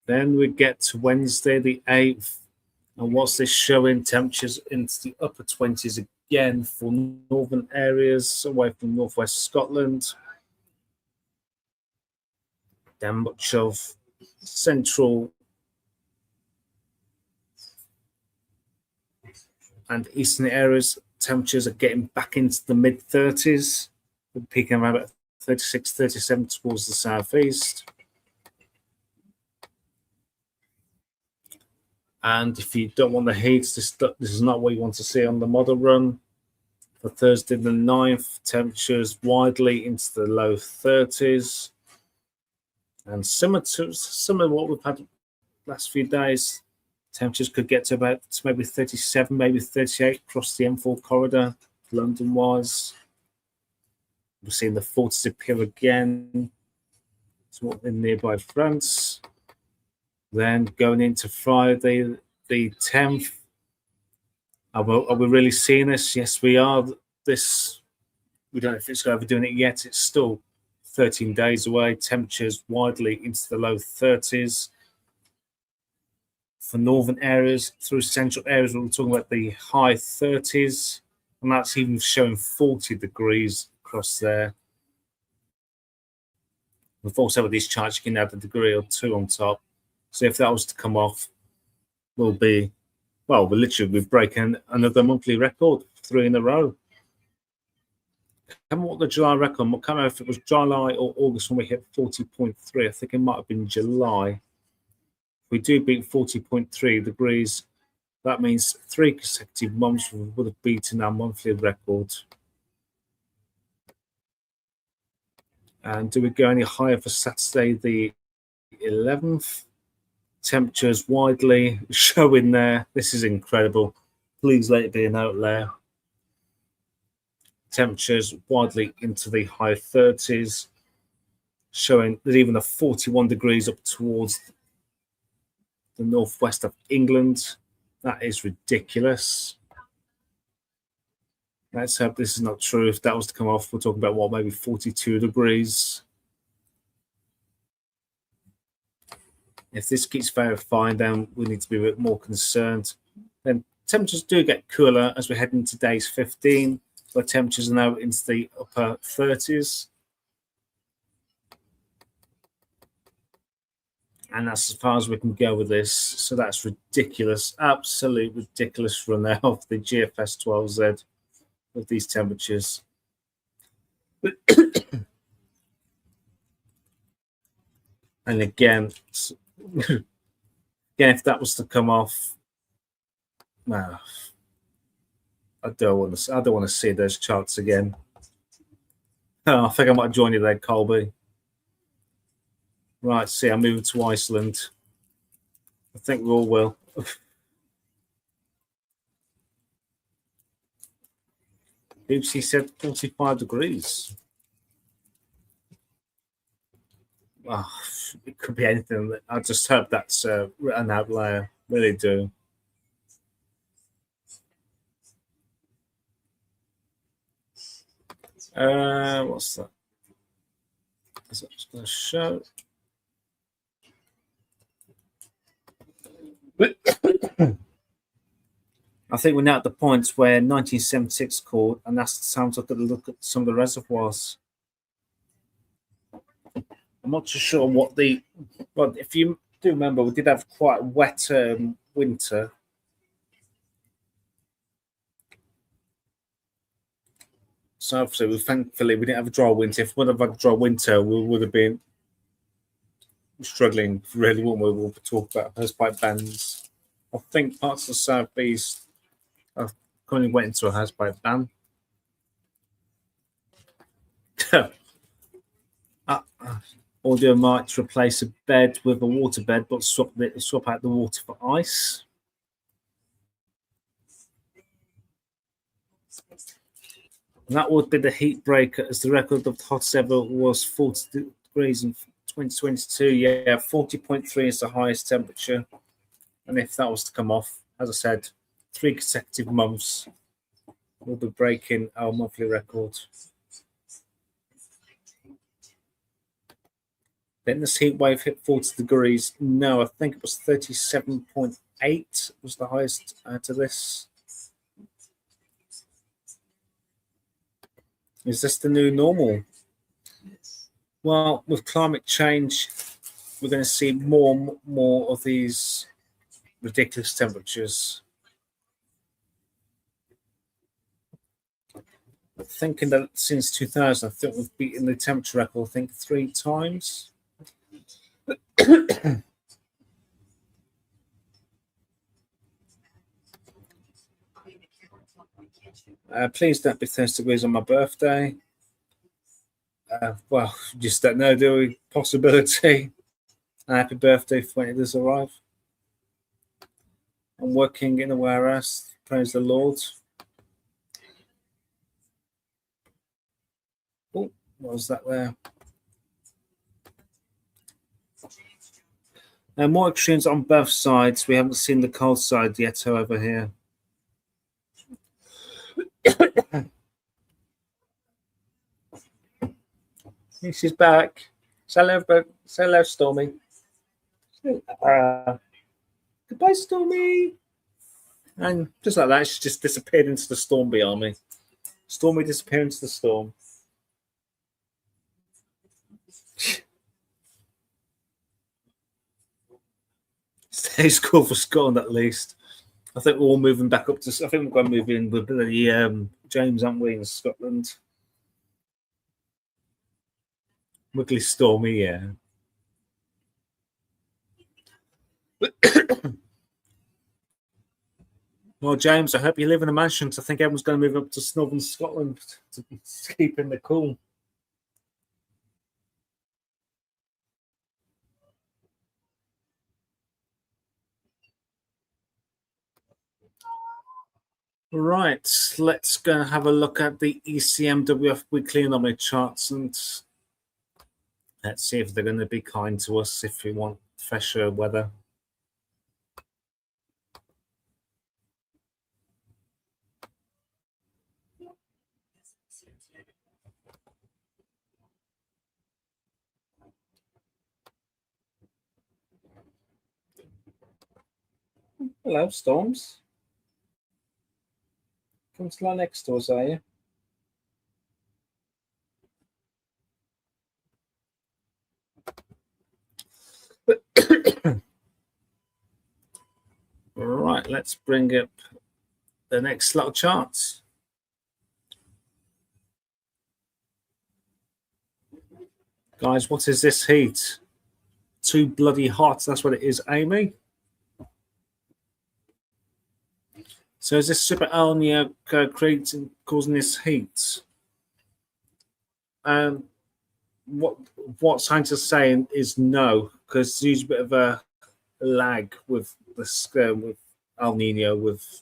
Then we get to Wednesday the 8th. And what's this showing? Temperatures into the upper 20s again for northern areas away from northwest Scotland. Then much of central and eastern areas, temperatures are getting back into the mid 30s, peaking around about 36, 37 towards the southeast. And if you don't want the heat, this is not what you want to see on the model run. For Thursday the 9th, temperatures widely into the low 30s. And similar to what we've had last few days, Temperatures could get to about maybe 37, maybe 38 across the M4 corridor, London-wise. We're seeing the 40s appear again in nearby France. Then going into Friday, the 10th. Are we really seeing this? Yes, we are. We don't know if it's ever doing it yet. It's still 13 days away. Temperatures widely into the low 30s. For northern areas, through central areas, we're talking about the high 30s. And that's even showing 40 degrees across there. We've also got these charts, you can add a degree or two on top. So if that was to come off, we'll literally be breaking another monthly record, 3 in a row. I can't remember what the July record, I can't remember if it was July or August when we hit 40.3. I think it might have been July. If we do beat 40.3 degrees, that means 3 consecutive months we would have beaten our monthly record. And do we go any higher for Saturday the 11th? Temperatures widely showing there. This is incredible. Please let it be an outlier. Temperatures widely into the high 30s, showing that even the 41 degrees up towards the northwest of England. That is ridiculous. Let's hope this is not true. If that was to come off, we're talking about maybe 42 degrees. If this keeps verifying, then we need to be a bit more concerned. Then temperatures do get cooler as we head into days 15, where temperatures are now into the upper 30s. And that's as far as we can go with this. So that's ridiculous, absolutely ridiculous run there off the GFS 12Z with these temperatures. And again, if that was to come off, no, I don't want to see those charts again. Oh, I think I might join you there, Colby. Right, see, I'm moving to Iceland. I think we all will. BBC said 45 degrees. Oh, it could be anything. I just hope that's an outlier. Really do. What's that? Is that just going to show? I think we're now at the point where 1976 called, and that's time to look at some of the reservoirs. I'm not too sure what if you do remember, we did have quite a wet winter. So obviously, thankfully, we didn't have a dry winter. If we would have had a dry winter, we would have been struggling really, wouldn't we? We'll talk about hosepipe bans. I think parts of the southeast have currently went into a hosepipe ban. Audio might replace a bed with a water bed, but swap out the water for ice. And that would be the heat breaker, as the record of the hottest ever was 40 degrees in 2022. Yeah, 40.3 is the highest temperature. And if that was to come off, as I said, 3 consecutive months, we'll be breaking our monthly record. Then this heat wave hit 40 degrees. No, I think it was 37.8 was the highest to this. Is this the new normal? Well, with climate change, we're going to see more of these ridiculous temperatures. Thinking that since 2000, I think we've beaten the temperature record, I think 3 times. Please don't be 30 degrees on my birthday. Well, just don't know, do we? Possibility. Happy birthday when it does arrive. I'm working in a warehouse. Praise the Lord. Oh, what was that there? Now, more extremes on both sides. We haven't seen the cold side yet, however, here. She's back. Say hello, Stormy. Goodbye, Stormy. And just like that, she just disappeared into the storm beyond me. Stormy disappeared into the storm. Stays cool for Scotland at least. I think we're all moving back up to. I think we're going to move in with the James, aren't we, in Scotland? Wiggly Stormy, yeah. Well, James, I hope you live in a mansion. I think everyone's going to move up to northern Scotland to keep in the cool. Right, let's go and have a look at the ECMWF weekly anomaly charts and let's see if they're going to be kind to us if we want fresher weather. Hello, Storms. Come to lie next to us, are you? Right, let's bring up the next lot of charts. Guys, what is this heat? Too bloody hot. That's what it is, Amy. So is this super El Nino causing this heat? What scientists are saying is no, because there's a bit of a lag with with El Nino, with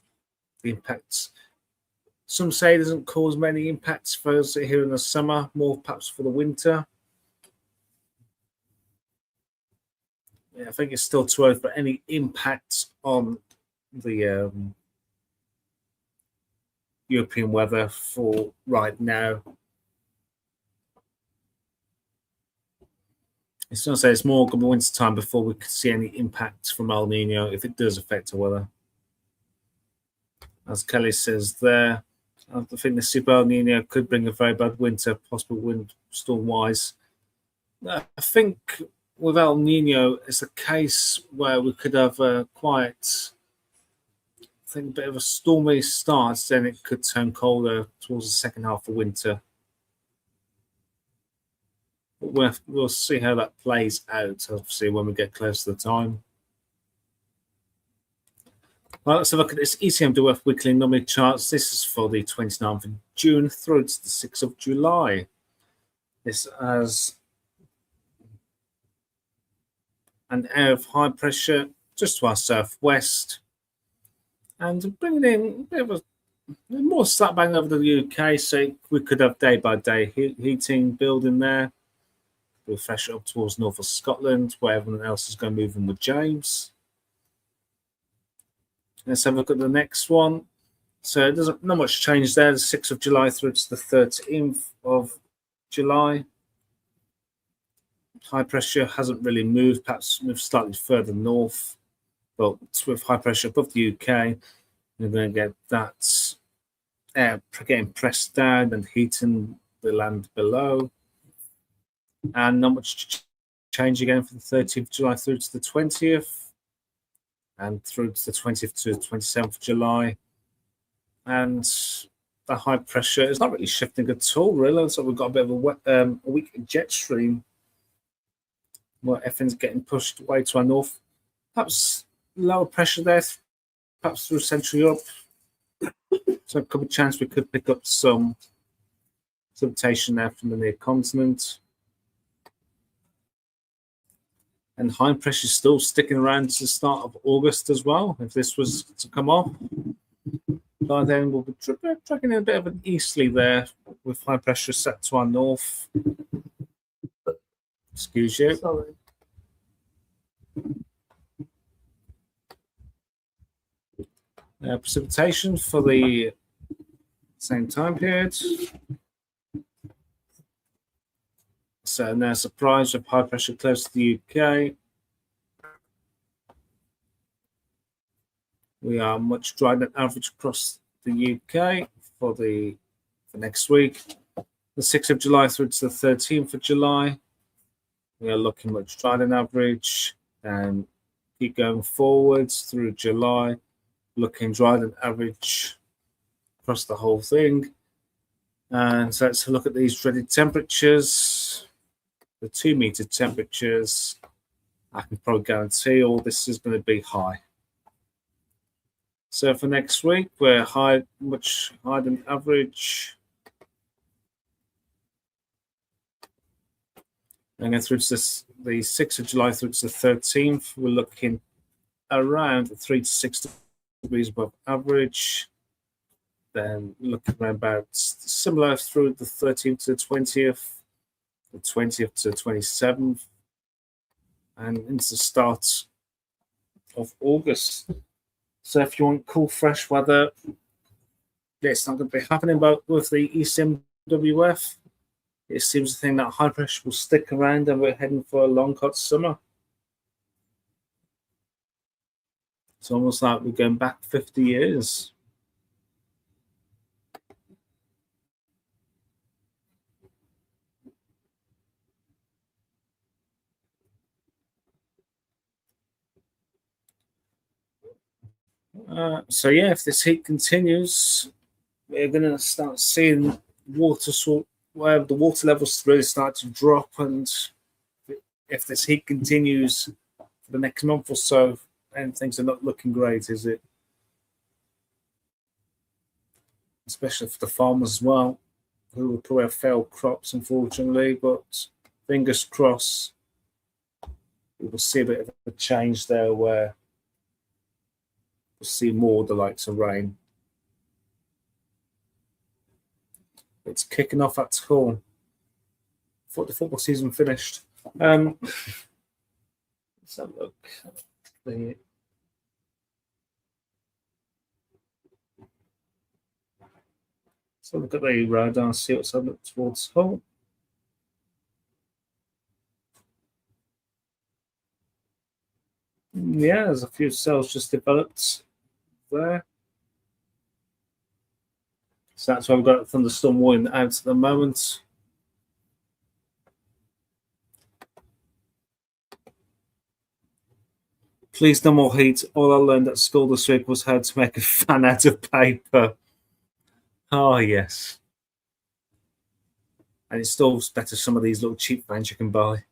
the impacts. Some say it doesn't cause many impacts for us here in the summer, more perhaps for the winter. Yeah, I think it's still too early for any impact on the European weather for right now. It's going to say it's more going to be winter time before we could see any impact from El Nino if it does affect the weather. As Kelly says there, I think the super El Nino could bring a very bad winter, possible windstorm-wise. I think with El Nino, it's a case where we could have a quiet, I think, a bit of a stormy start, then it could turn colder towards the second half of winter. But we'll see how that plays out, obviously, when we get close to the time. Well, let's have a look at this ECMWF weekly anomaly charts. This is for the 29th of June through to the 6th of July. This has an area of high pressure just to our southwest and bringing in a bit of a more slapbang over the UK, so we could have day-by-day heating building there. We'll fresh up towards north of Scotland, where everyone else is going to move in with James. Let's have a look at the next one. So there's not much change there. The 6th of July through to the 13th of July. High pressure hasn't really moved, perhaps moved slightly further north. But with high pressure above the UK, we're going to get that air getting pressed down and heating the land below. And not much change again for the 13th of July through to the 20th. And through to the 20th to the 27th of July. And the high pressure is not really shifting at all, really. So we've got a bit of a weak jet stream where everything's getting pushed away to our north. Perhaps lower pressure there, perhaps through Central Europe. So a couple of chances we could pick up some precipitation there from the near continent. And high pressure is still sticking around to the start of August as well. If this was to come off, by then we'll be tracking a bit of an easterly there with high pressure set to our north. Excuse you. Sorry. Precipitation for the same time period. So no surprise with high pressure close to the UK. We are much drier than average across the UK for next week. The 6th of July through to the 13th of July. We are looking much drier than average, and keep going forwards through July, looking drier than average across the whole thing. And so let's look at these dreaded temperatures, the 2 meter temperatures. I can probably guarantee all this is going to be high. So for next week, we're much higher than average. And then through to the 6th of July through to the 13th, we're looking around 3 to 6 degrees above average. Then looking around about similar through the 13th to the 20th, the 20th to the 27th, and into the start of August. So if you want cool, fresh weather, it's not going to be happening, but with the ECMWF, it seems to think that high pressure will stick around and we're heading for a long, hot summer. It's almost like we're going back 50 years. So yeah, if this heat continues, we're going to start seeing water where the water levels really start to drop, and if this heat continues for the next month or so, and things are not looking great, is it? Especially for the farmers as well, who will probably have failed crops, unfortunately, but fingers crossed we will see a bit of a change there where we'll see more of the likes of rain. It's kicking off at school. I thought the football season finished. Let's have a look. So look at the radar, see what's up towards Hull. Yeah, there's a few cells just developed there. So that's why we've got a thunderstorm warning out at the moment. Please, no more heat. All I learned at school this week was how to make a fan out of paper. Oh, yes. And it's still better some of these little cheap fans you can buy.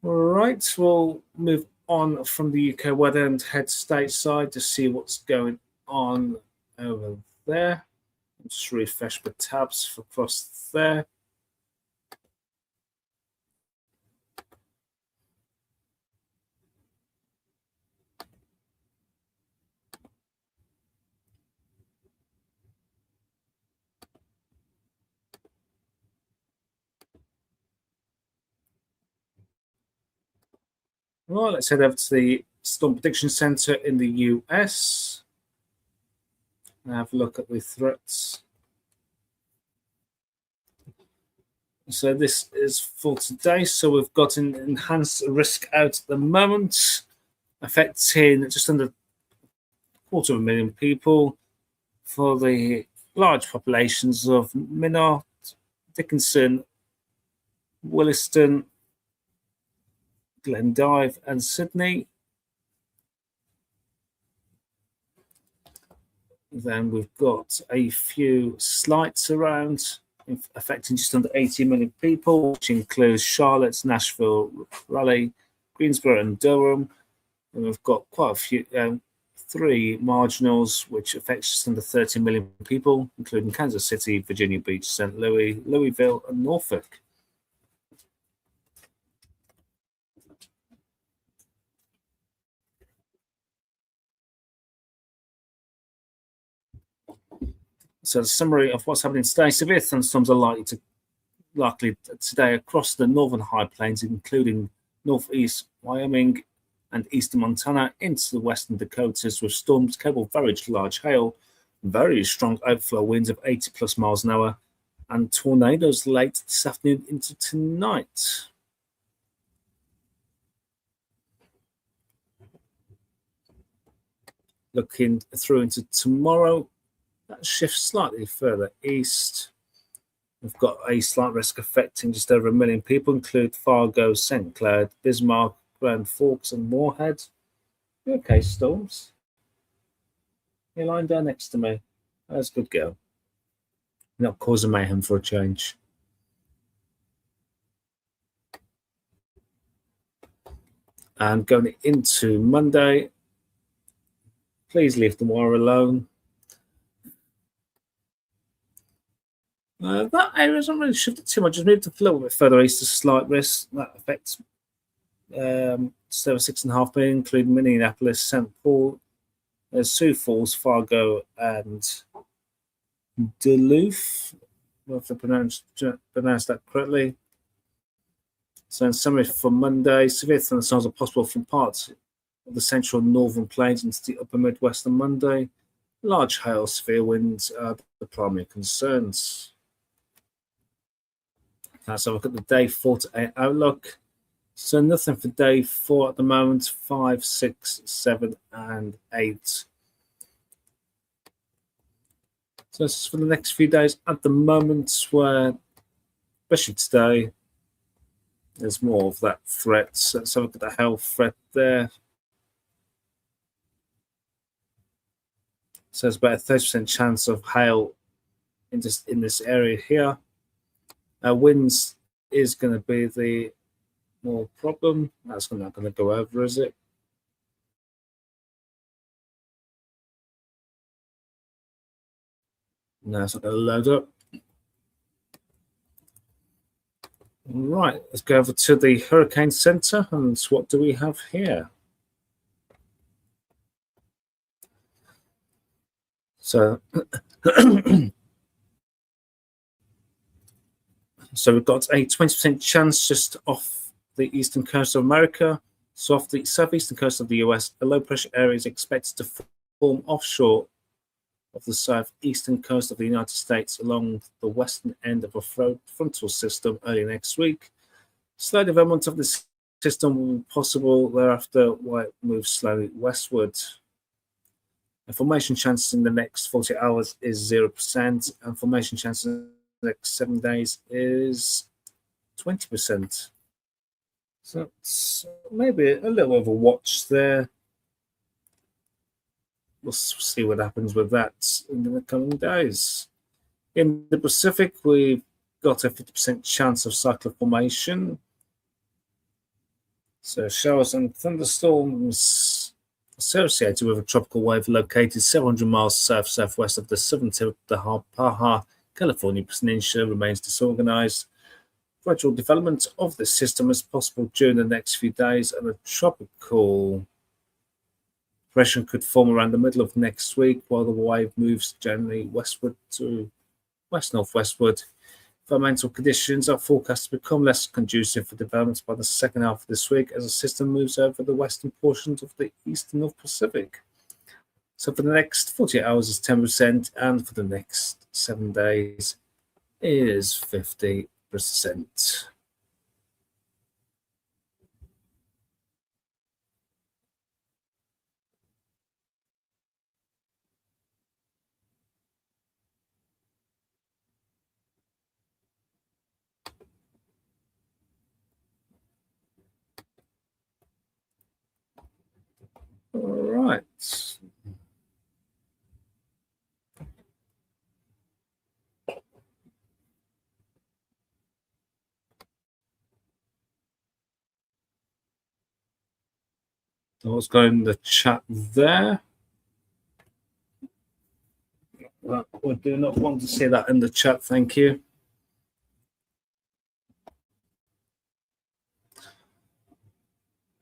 All right, we'll move on from the UK weather and head stateside to see what's going on over there. Just refresh the tabs across there. Well, let's head over to the Storm Prediction Center in the US and have a look at the threats. So this is for today. So we've got an enhanced risk out at the moment, affecting just under 250,000 people for the large populations of Minot, Dickinson, Williston, Glendive and Sydney. Then we've got a few slights around, affecting just under 80 million people, which includes Charlotte, Nashville, Raleigh, Greensboro and Durham. And we've got quite a few, 3 marginals, which affects just under 30 million people, including Kansas City, Virginia Beach, St. Louis, Louisville and Norfolk. So the summary of what's happening today: severe thunderstorms are likely today across the northern high plains, including northeast Wyoming and eastern Montana into the western Dakotas, with storms capable of very large hail, very strong overflow winds of 80 plus miles an hour, and tornadoes late this afternoon into tonight. Looking through into tomorrow, that shifts slightly further east. We've got a slight risk affecting just over 1 million people, include Fargo, St. Cloud, Bismarck, Grand Forks, and Moorhead. You okay, Storms? You're lying down next to me. That's a good girl. You're not causing mayhem for a change. And going into Monday, please leave the wire alone. That area hasn't really shifted too much. Just moved a little bit further east, a slight risk. That affects just over 6.5 million, including Minneapolis, St. Paul, Sioux Falls, Fargo, and Duluth. If I pronounced that correctly. So in summary for Monday, severe thunderstorms are possible from parts of the central northern plains into the upper Midwest on Monday. Large hail, severe winds are the primary concerns. Let's have a look at the day 4 to 8 outlook. So nothing for day 4 at the moment. 5, 6, 7, and 8. So this is for the next few days. At the moment, where, especially today, there's more of that threat. So let's have a look at the hail threat there. So there's about a 30% chance of hail in this area here. Winds is going to be the more problem. That's not going to go over, is it? No, it's not going to load up. Right, let's go over to the Hurricane Center, and what do we have here? So, so we've got a 20% chance just off the eastern coast of America. So off the southeastern coast of the US, a low pressure area is expected to form offshore of the southeastern coast of the United States along the western end of a frontal system early next week. Slow development of this system will be possible thereafter while it moves slowly westward. The formation chance in the next 40 hours is 0%, and formation chance in the next 7 days is 20%. So it's maybe a little of a watch there. We'll see what happens with that in the coming days. In the Pacific, we've got a 50% chance of cyclone formation. So showers and thunderstorms associated with a tropical wave located 700 miles south-southwest of the southern tip of the Baja California Peninsula remains disorganized. Gradual development of this system is possible during the next few days, and a tropical depression could form around the middle of next week while the wave moves generally westward to west-northwestward. Environmental conditions are forecast to become less conducive for developments by the second half of this week as the system moves over the western portions of the east and north Pacific. So for the next 48 hours is 10%, and for the next 7 days is 50%. All right. What's going in the chat there? Well, we do not want to see that in the chat, thank you.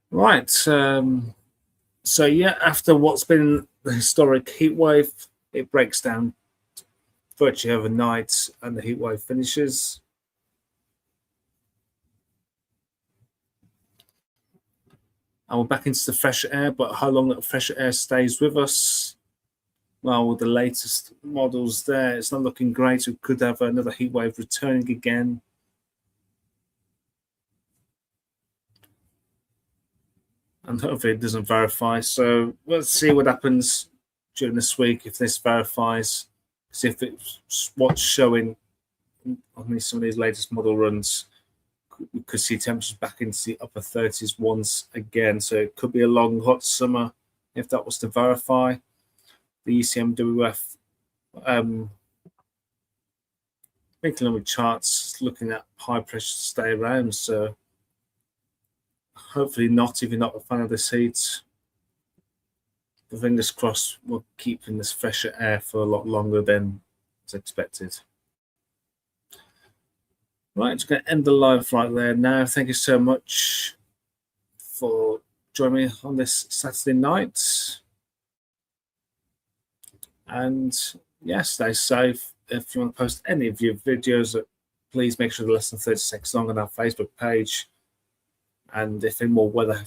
Right. So yeah, after what's been the historic heat wave, it breaks down virtually overnight and the heat wave finishes. And we're back into the fresher air, but how long that fresher air stays with us? Well, with the latest models there, it's not looking great. We could have another heat wave returning again. And hopefully it doesn't verify. So we'll see what happens during this week if this verifies. Because if it's what's showing on some of these latest model runs, we could see temperatures back into the upper 30s once again. So it could be a long, hot summer if that was to verify. The ECMWF economic charts looking at high pressure to stay around. So hopefully not, if you're not a fan of this heat. The fingers crossed we'll keep in this fresher air for a lot longer than is expected. Right, just going to end the live right there now. Thank you so much for joining me on this Saturday night. And yes, stay safe. If you want to post any of your videos, please make sure they're less than 30 seconds long on our Facebook page. And if any more weather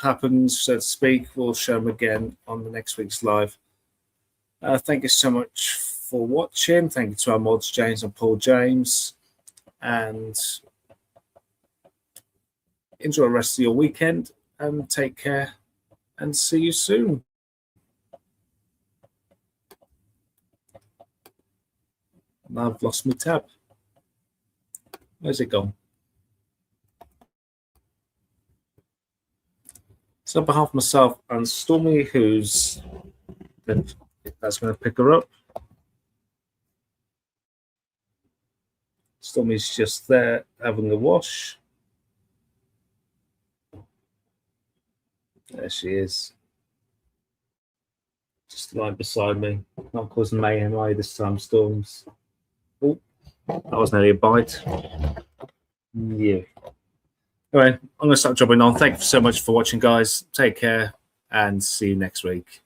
happens, so to speak, we'll show them again on the next week's live. Thank you so much for watching. Thank you to our mods, James and Paul James. And enjoy the rest of your weekend and take care and see you soon. And I've lost my tab. Where's it gone? So on behalf of myself and Stormy, that's going to pick her up. Stormy's just there having a wash. There she is. Just right beside me. Not causing mayhem either this time, Storms. Oh, that was nearly a bite. Yeah. Anyway, I'm going to start dropping on. Thank you so much for watching, guys. Take care and see you next week.